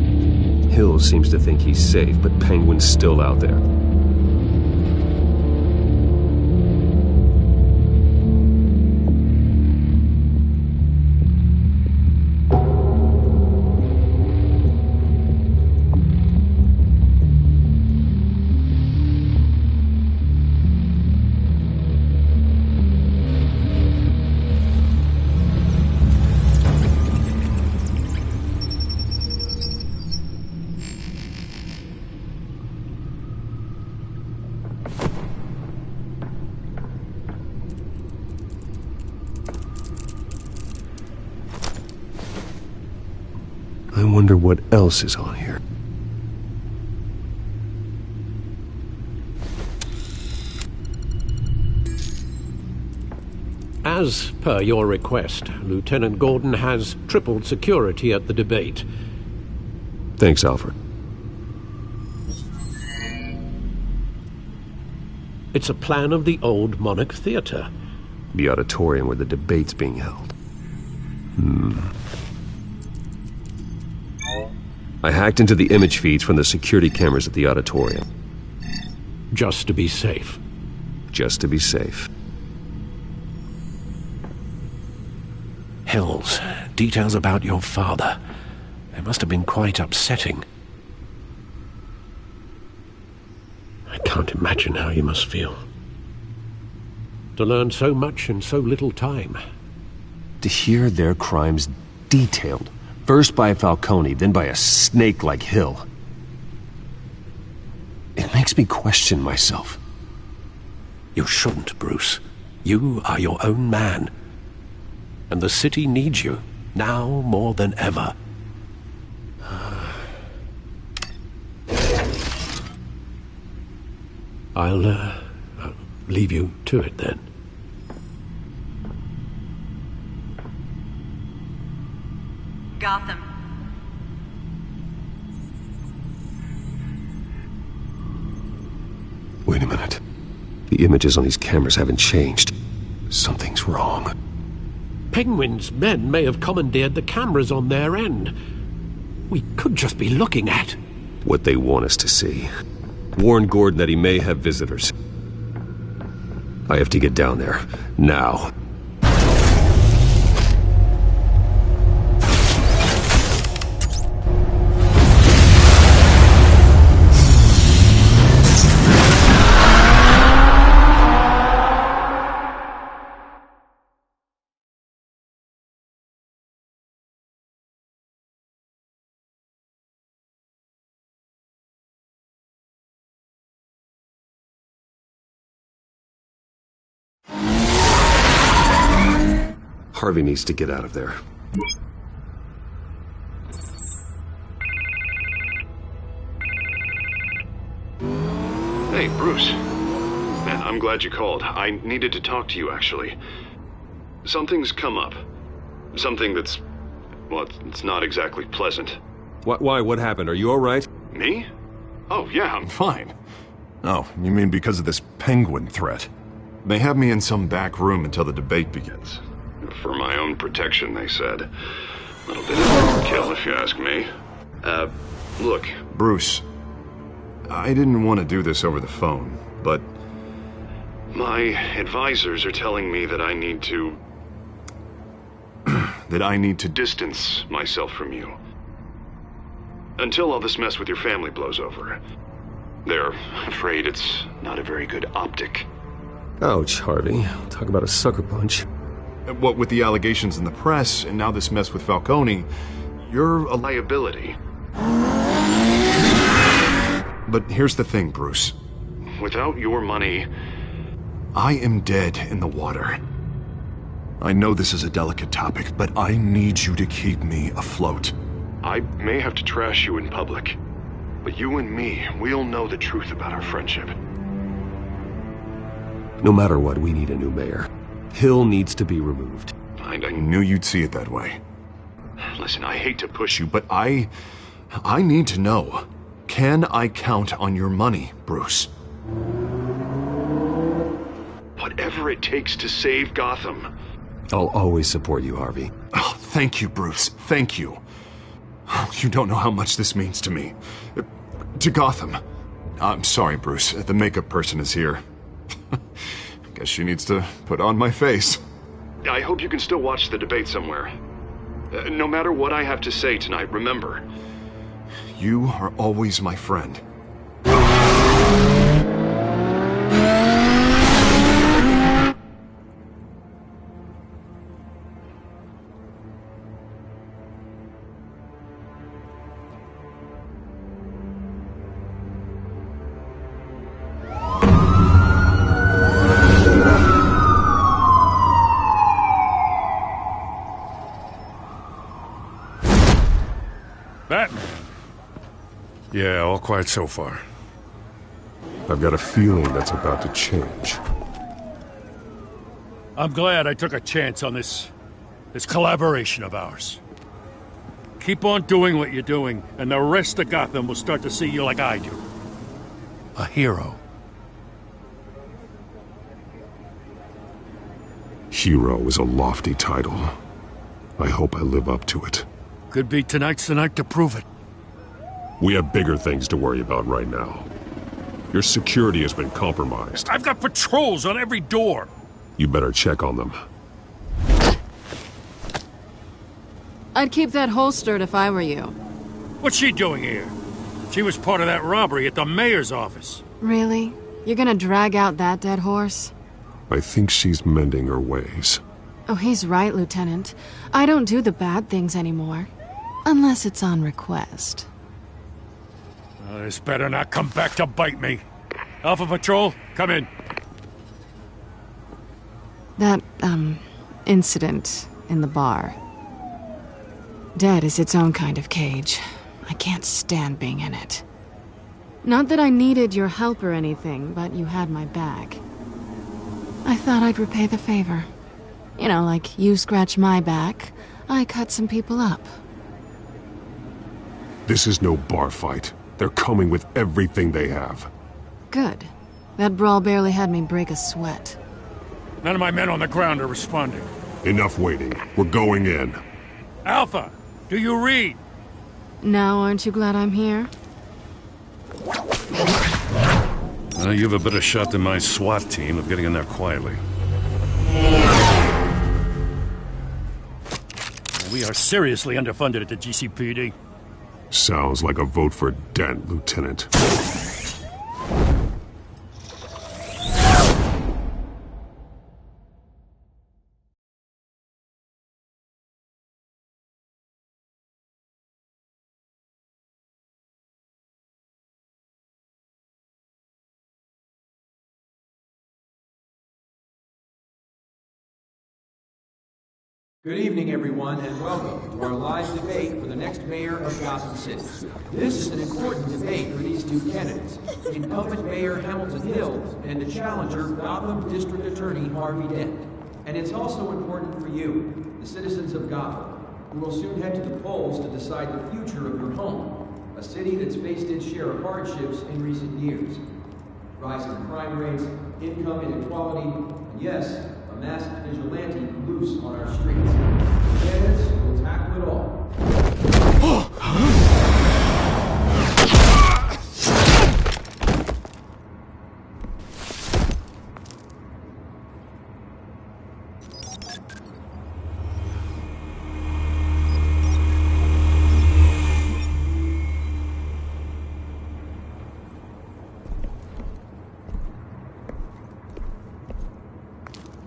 [SPEAKER 9] Hill seems to think he's safe, but Penguin's still out there. I wonder what else is on here.
[SPEAKER 8] As per your request, Lieutenant Gordon has tripled security at the debate.
[SPEAKER 9] Thanks, Alfred.
[SPEAKER 8] It's a plan of the old Monarch Theatre.
[SPEAKER 9] The auditorium where the debate's being held. I hacked into the image feeds from the security cameras at the auditorium.
[SPEAKER 8] Just to be safe.
[SPEAKER 9] Just to be safe.
[SPEAKER 8] Hills, details about your father. They must have been quite upsetting. I can't imagine how you must feel. To learn so much in so little time.
[SPEAKER 9] To hear their crimes detailed. First by Falcone, then by a snake like Hill. It makes me question myself.
[SPEAKER 8] You shouldn't, Bruce. You are your own man. And the city needs you, now more than ever. I'll leave you to it then.
[SPEAKER 14] Gotham.
[SPEAKER 9] Wait a minute. The images on these cameras haven't changed. Something's wrong.
[SPEAKER 8] Penguin's men may have commandeered the cameras on their end. We could just be looking at
[SPEAKER 9] what they want us to see. Warn Gordon that he may have visitors. I have to get down there. Now. Harvey needs to get out of there.
[SPEAKER 2] Hey, Bruce. Man, I'm glad you called. I needed to talk to you, actually. Something's come up. Something that's... well, it's not exactly pleasant.
[SPEAKER 9] Why? What happened? Are you alright?
[SPEAKER 2] Me? Oh, yeah, I'm fine. Oh, you mean because of this penguin threat? They have me in some back room until the debate begins. For my own protection, they said. A little bit of overkill, if you ask me. Look, Bruce, I didn't want to do this over the phone, but my advisors are telling me that I need to... that I need to distance myself from you. Until all this mess with your family blows over. They're afraid it's not a very good optic.
[SPEAKER 9] Ouch, Harvey. Talk about a sucker punch.
[SPEAKER 2] What with the allegations in the press, and now this mess with Falcone, you're a liability. But here's the thing, Bruce. Without your money, I am dead in the water. I know this is a delicate topic, but I need you to keep me afloat. I may have to trash you in public, but you and me, we'll know the truth about our friendship.
[SPEAKER 9] No matter what, we need a new mayor. Hill needs to be removed.
[SPEAKER 2] I knew you'd see it that way. Listen, I hate to push you, but I need to know. Can I count on your money, Bruce? Whatever it takes to save Gotham.
[SPEAKER 9] I'll always support you, Harvey.
[SPEAKER 2] Oh, thank you, Bruce. Thank you. You don't know how much this means to me. To Gotham. I'm sorry, Bruce. The makeup person is here. Guess she needs to put on my face. I hope you can still watch the debate somewhere. No matter what I have to say tonight, remember, you are always my friend.
[SPEAKER 6] Batman? Yeah, all quiet so far.
[SPEAKER 19] I've got a feeling that's about to change.
[SPEAKER 6] I'm glad I took a chance on this collaboration of ours. Keep on doing what you're doing, and the rest of Gotham will start to see you like I do. A hero.
[SPEAKER 19] Hero is a lofty title. I hope I live up to it.
[SPEAKER 6] Could be tonight's the night to prove it.
[SPEAKER 19] We have bigger things to worry about right now. Your security has been compromised.
[SPEAKER 6] I've got patrols on every door.
[SPEAKER 19] You better check on them.
[SPEAKER 17] I'd keep that holstered if I were you.
[SPEAKER 6] What's she doing here? She was part of that robbery at the mayor's office.
[SPEAKER 17] Really? You're gonna drag out that dead horse?
[SPEAKER 19] I think she's mending her ways.
[SPEAKER 17] Oh, he's right, Lieutenant. I don't do the bad things anymore. Unless it's on request.
[SPEAKER 6] This better not come back to bite me. Alpha Patrol, come in.
[SPEAKER 17] That, incident in the bar. Dead is its own kind of cage. I can't stand being in it. Not that I needed your help or anything, but you had my back. I thought I'd repay the favor. You know, like you scratch my back, I cut some people up.
[SPEAKER 19] This is no bar fight. They're coming with everything they have.
[SPEAKER 17] Good. That brawl barely had me break a sweat.
[SPEAKER 6] None of my men on the ground are responding.
[SPEAKER 19] Enough waiting. We're going in.
[SPEAKER 6] Alpha, do you read?
[SPEAKER 17] Now aren't you glad I'm here?
[SPEAKER 6] You have a better shot than my SWAT team of getting in there quietly. We are seriously underfunded at the GCPD.
[SPEAKER 19] Sounds like a vote for Dent, Lieutenant.
[SPEAKER 20] Good evening, everyone, and welcome to our live debate for the next mayor of Gotham City. This is an important debate for these two candidates, incumbent Mayor Hamilton Hill and the challenger, Gotham District Attorney Harvey Dent. And it's also important for you, the citizens of Gotham, who will soon head to the polls to decide the future of your home, a city that's faced its share of hardships in recent years. Rising crime rates, income inequality, and yes, a masked vigilante loose on our streets. Candidates will tackle it all.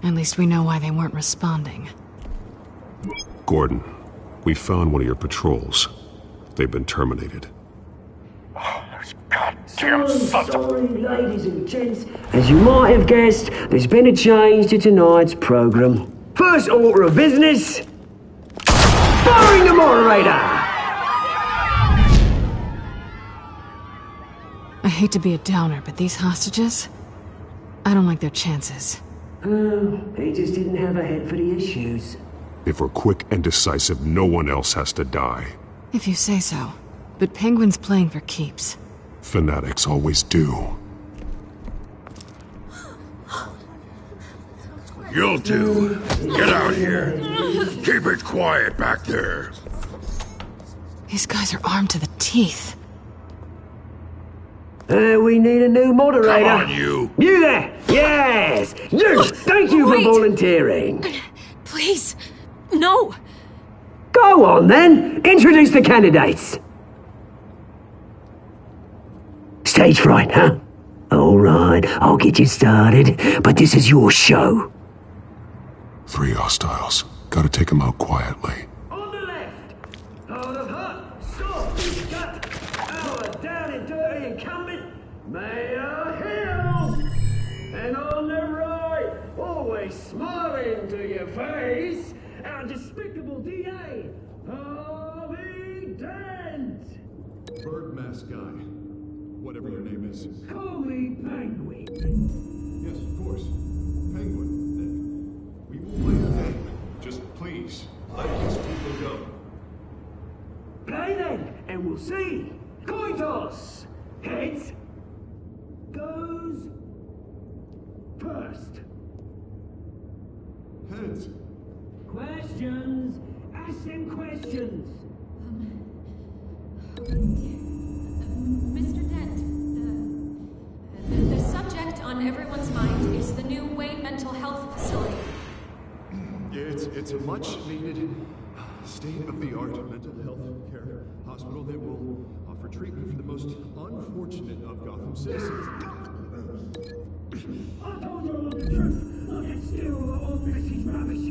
[SPEAKER 17] At least we know why they weren't responding.
[SPEAKER 19] Gordon, we found one of your patrols. They've been terminated.
[SPEAKER 21] Damn sorry, ladies and gents. As you might have guessed, there's been a change to tonight's program. First order of business, firing the moderator!
[SPEAKER 17] I hate to be a downer, but these hostages, I don't like their chances.
[SPEAKER 21] He just didn't have a head for the issues.
[SPEAKER 19] If we're quick and decisive, no one else has to die.
[SPEAKER 17] If you say so. But Penguin's playing for keeps.
[SPEAKER 19] Fanatics always do.
[SPEAKER 4] You'll do. Get out here. Keep it quiet back there.
[SPEAKER 17] These guys are armed to the teeth.
[SPEAKER 21] We need a new moderator.
[SPEAKER 4] Come on, you.
[SPEAKER 21] You there! Yes! You! Thank you for volunteering.
[SPEAKER 3] Please, no!
[SPEAKER 21] Go on, then. Introduce the candidates. Stage fright, huh? All right, I'll get you started, but this is your show.
[SPEAKER 19] 3 hostiles. Gotta take them out quietly.
[SPEAKER 21] On the left, hard of hot, soft, gut, our down and dirty incumbent, Mayor Hill. And on the right, always smiling to your face, our despicable DA, Harvey Dent.
[SPEAKER 2] Bird mask guy. Whatever your name is.
[SPEAKER 21] Call me Penguin.
[SPEAKER 2] Yes, of course. Penguin, then. We will play the game. Just please, let these people go.
[SPEAKER 21] Play then, and we'll see. Coin toss. Heads goes first.
[SPEAKER 2] Heads.
[SPEAKER 21] Questions. Ask them questions.
[SPEAKER 3] Mr. Dent, the subject on everyone's mind is the new Wayne Mental Health Facility.
[SPEAKER 2] Yeah, it's a much-needed, state-of-the-art mental health care hospital that will offer treatment for the most unfortunate of Gotham citizens.
[SPEAKER 21] I told you all the truth. I can steal all Betsy's rubbish.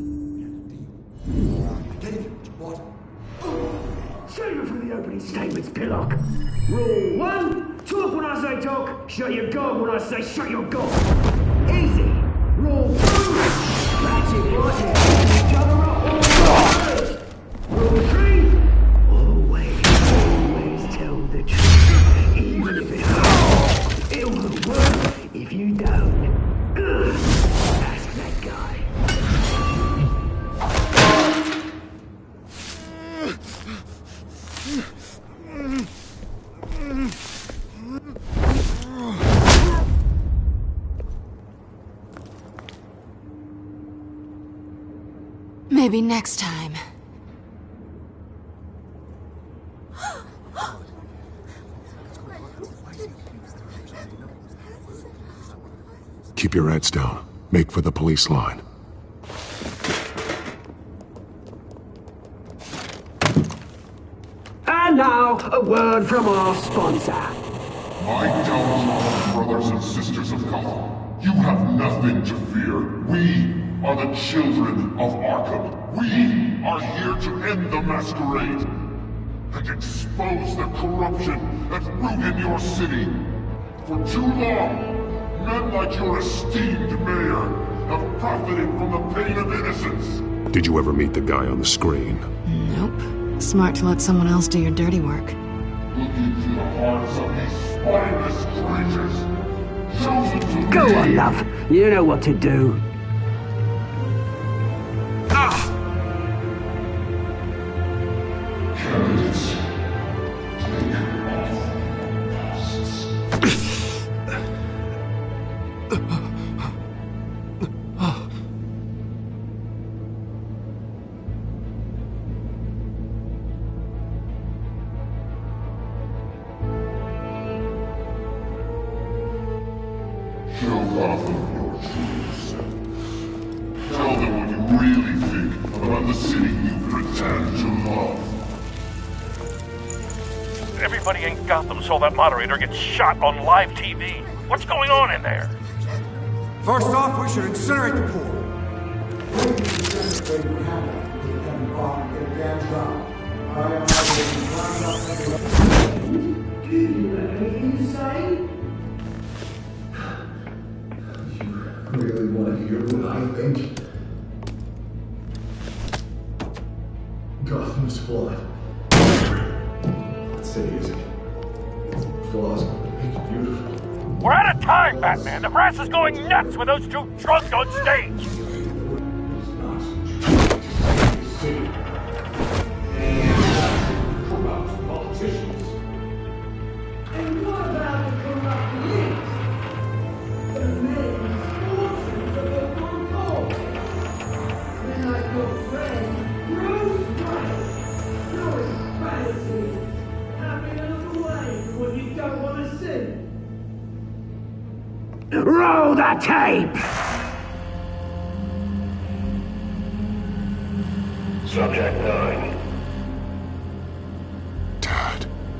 [SPEAKER 15] David, what?
[SPEAKER 21] Save it for the opening statements, Pillock. Rule 1, talk when I say talk, shut your gob when I say shut your gob. Easy. Rule 2, ratchet watching, each other up all the words. Rule 3, always tell the truth, even if it hurts. It won't work if you don't. Ask that guy.
[SPEAKER 17] Maybe next time.
[SPEAKER 19] Keep your heads down. Make for the police line.
[SPEAKER 21] And now, a word from our sponsor.
[SPEAKER 5] My downtrodden brothers and sisters of Gotham, you have nothing to fear. We are the children of Arkham. We are here to end the masquerade and expose the corruption that's ruined your city. For too long, men like your esteemed mayor have profited from the pain of innocence.
[SPEAKER 19] Did you ever meet the guy on the screen?
[SPEAKER 17] Nope. Smart to let someone else do your dirty work.
[SPEAKER 5] Look into the hearts of these spineless creatures, chosen to
[SPEAKER 21] Go
[SPEAKER 5] lead.
[SPEAKER 21] on, love. You know what to do.
[SPEAKER 5] Candidates, take off masks. Show Gotham your true self. Tell them what you really think about the city you pretend to love.
[SPEAKER 22] Everybody in Gotham saw that moderator get shot on live TV. What's going on in there?
[SPEAKER 15] First off, we should incinerate the pool.
[SPEAKER 2] Really want to hear what I think? Gotham's flawed. What city is it? Its flaws make it beautiful.
[SPEAKER 22] We're out of time, Batman. The press is going nuts with those two drunks on stage.
[SPEAKER 21] Corrupt politicians. And what about the corrupt elites? The millions, fortunes of the one call. Men like your friend, Bruce Wayne, knowing fantasy, having a look away from what you don't want to see. Roll the tape!
[SPEAKER 5] Subject 9.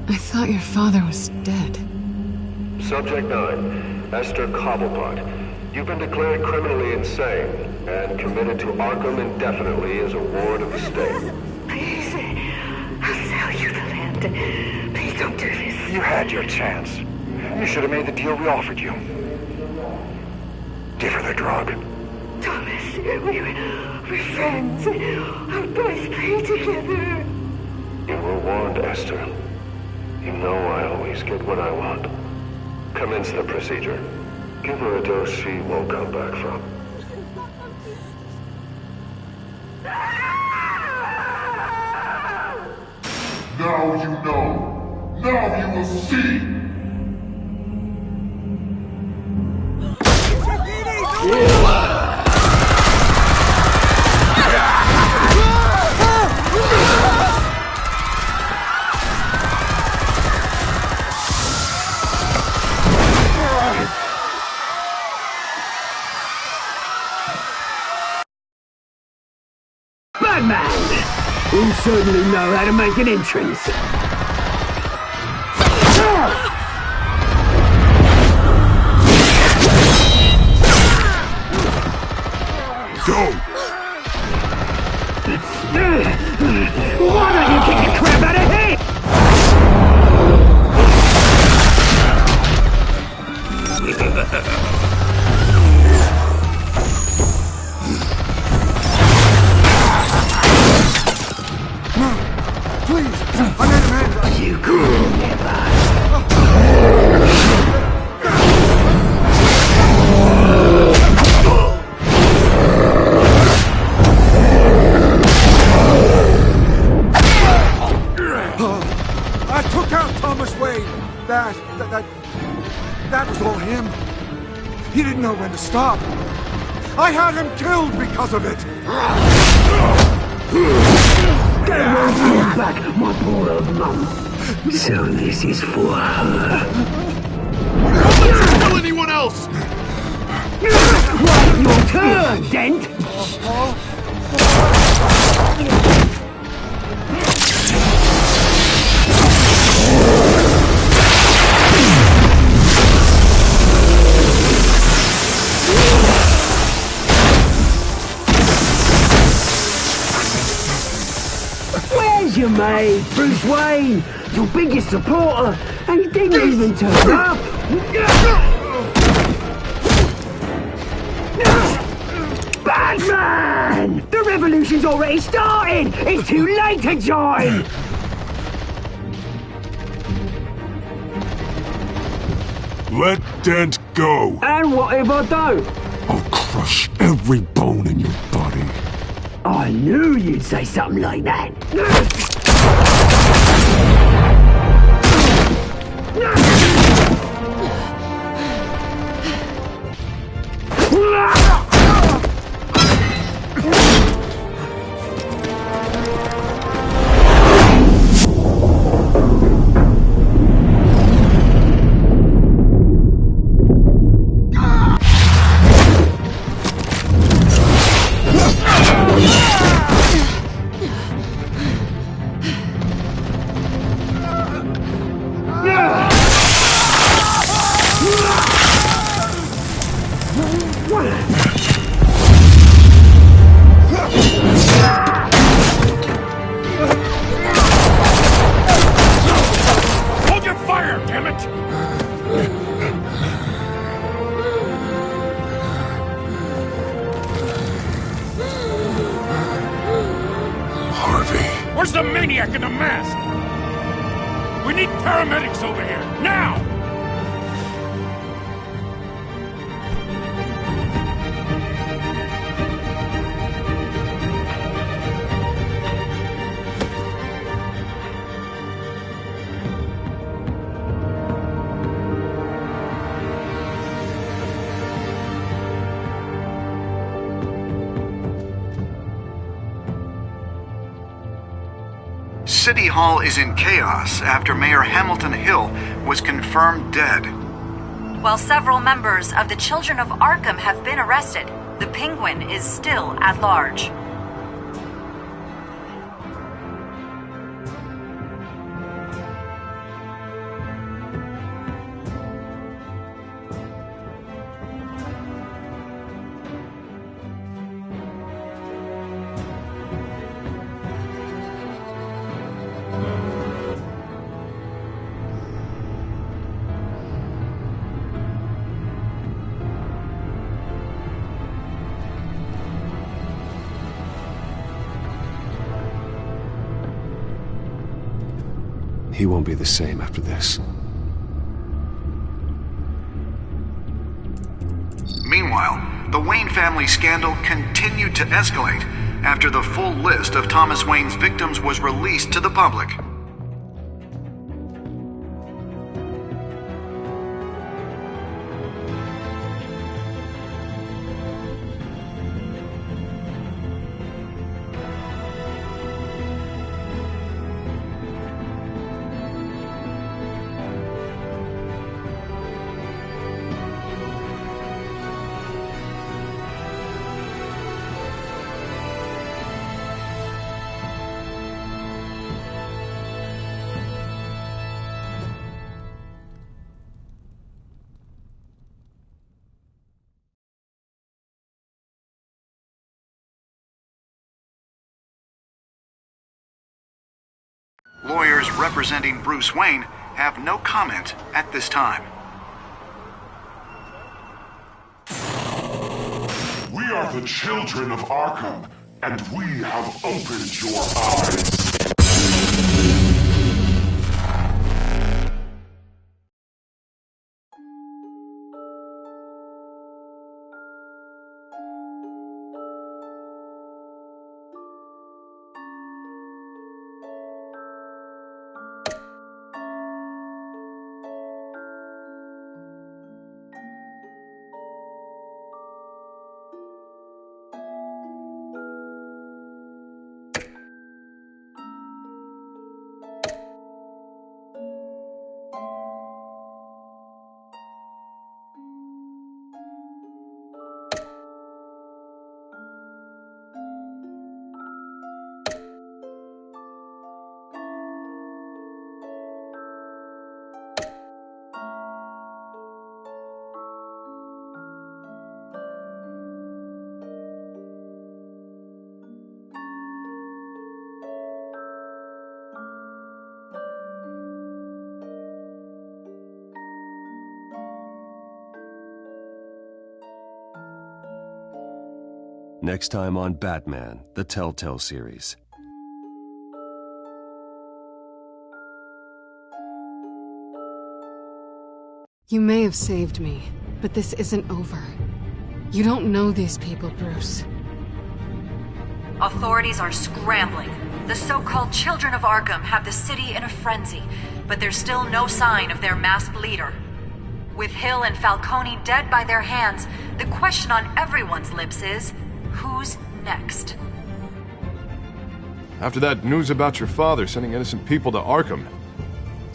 [SPEAKER 17] I thought your father was dead.
[SPEAKER 23] Subject 9, Esther Cobblepot. You've been declared criminally insane and committed to Arkham indefinitely as a ward of the state.
[SPEAKER 24] Please, I'll sell you the land. Please don't do this.
[SPEAKER 25] You had your chance. You should have made the deal we offered you. Give her the drug.
[SPEAKER 24] Thomas, we're friends. Our boys play together.
[SPEAKER 23] You were warned, Esther. You know I always get what I want. Commence the procedure. Give her a dose she won't come back from.
[SPEAKER 5] Now you know. Now you will see.
[SPEAKER 21] Batman! You certainly know how to make an entrance.
[SPEAKER 5] Go!
[SPEAKER 21] Why don't you kick the crap out of here?
[SPEAKER 15] Please, I made a man.
[SPEAKER 21] You could never.
[SPEAKER 15] I took out Thomas Wayne. That was all him. He didn't know when to stop. I had him killed because of it.
[SPEAKER 21] They won't bring back my poor old mum. So this is for her.
[SPEAKER 5] Don't let her kill anyone else!
[SPEAKER 21] Wait your turn, Dent! Where's your mate, Bruce Wayne? Your biggest supporter, and he didn't even turn up! Batman! The revolution's already started! It's too late to join!
[SPEAKER 19] Let Dent go!
[SPEAKER 21] And what if I don't?
[SPEAKER 19] I'll crush every bone in your body.
[SPEAKER 21] I knew you'd say something like that.
[SPEAKER 22] Hold your fire, damn it!
[SPEAKER 19] Harvey.
[SPEAKER 22] Where's the maniac in the mask? We need paramedics over here, now!
[SPEAKER 1] City Hall is in chaos after Mayor Hamilton Hill was confirmed dead.
[SPEAKER 7] While several members of the Children of Arkham have been arrested, the Penguin is still at large.
[SPEAKER 9] He won't be the same after this.
[SPEAKER 1] Meanwhile, the Wayne family scandal continued to escalate after the full list of Thomas Wayne's victims was released to the public. Lawyers representing Bruce Wayne have no comment at this time.
[SPEAKER 5] We are the children of Arkham, and we have opened your eyes.
[SPEAKER 9] Next time on Batman, the Telltale series.
[SPEAKER 17] You may have saved me, but this isn't over. You don't know these people, Bruce.
[SPEAKER 7] Authorities are scrambling. The so-called Children of Arkham have the city in a frenzy, but there's still no sign of their masked leader. With Hill and Falcone dead by their hands, the question on everyone's lips is, who's next?
[SPEAKER 2] After that news about your father sending innocent people to Arkham,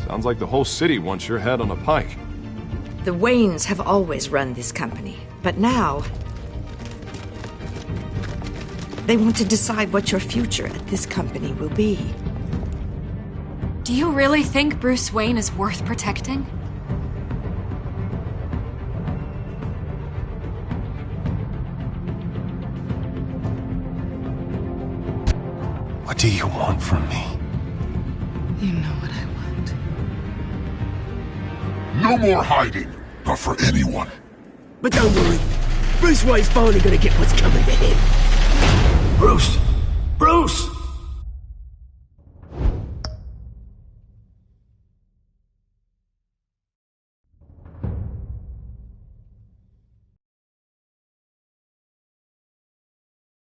[SPEAKER 2] sounds like the whole city wants your head on a pike.
[SPEAKER 10] The Waynes have always run this company, but now they want to decide what your future at this company will be.
[SPEAKER 3] Do you really think Bruce Wayne is worth protecting?
[SPEAKER 2] What do you want from me?
[SPEAKER 17] You know what I want.
[SPEAKER 5] No more hiding, not for anyone.
[SPEAKER 11] But don't worry, Bruce Wayne's finally gonna get what's coming to him.
[SPEAKER 8] Bruce,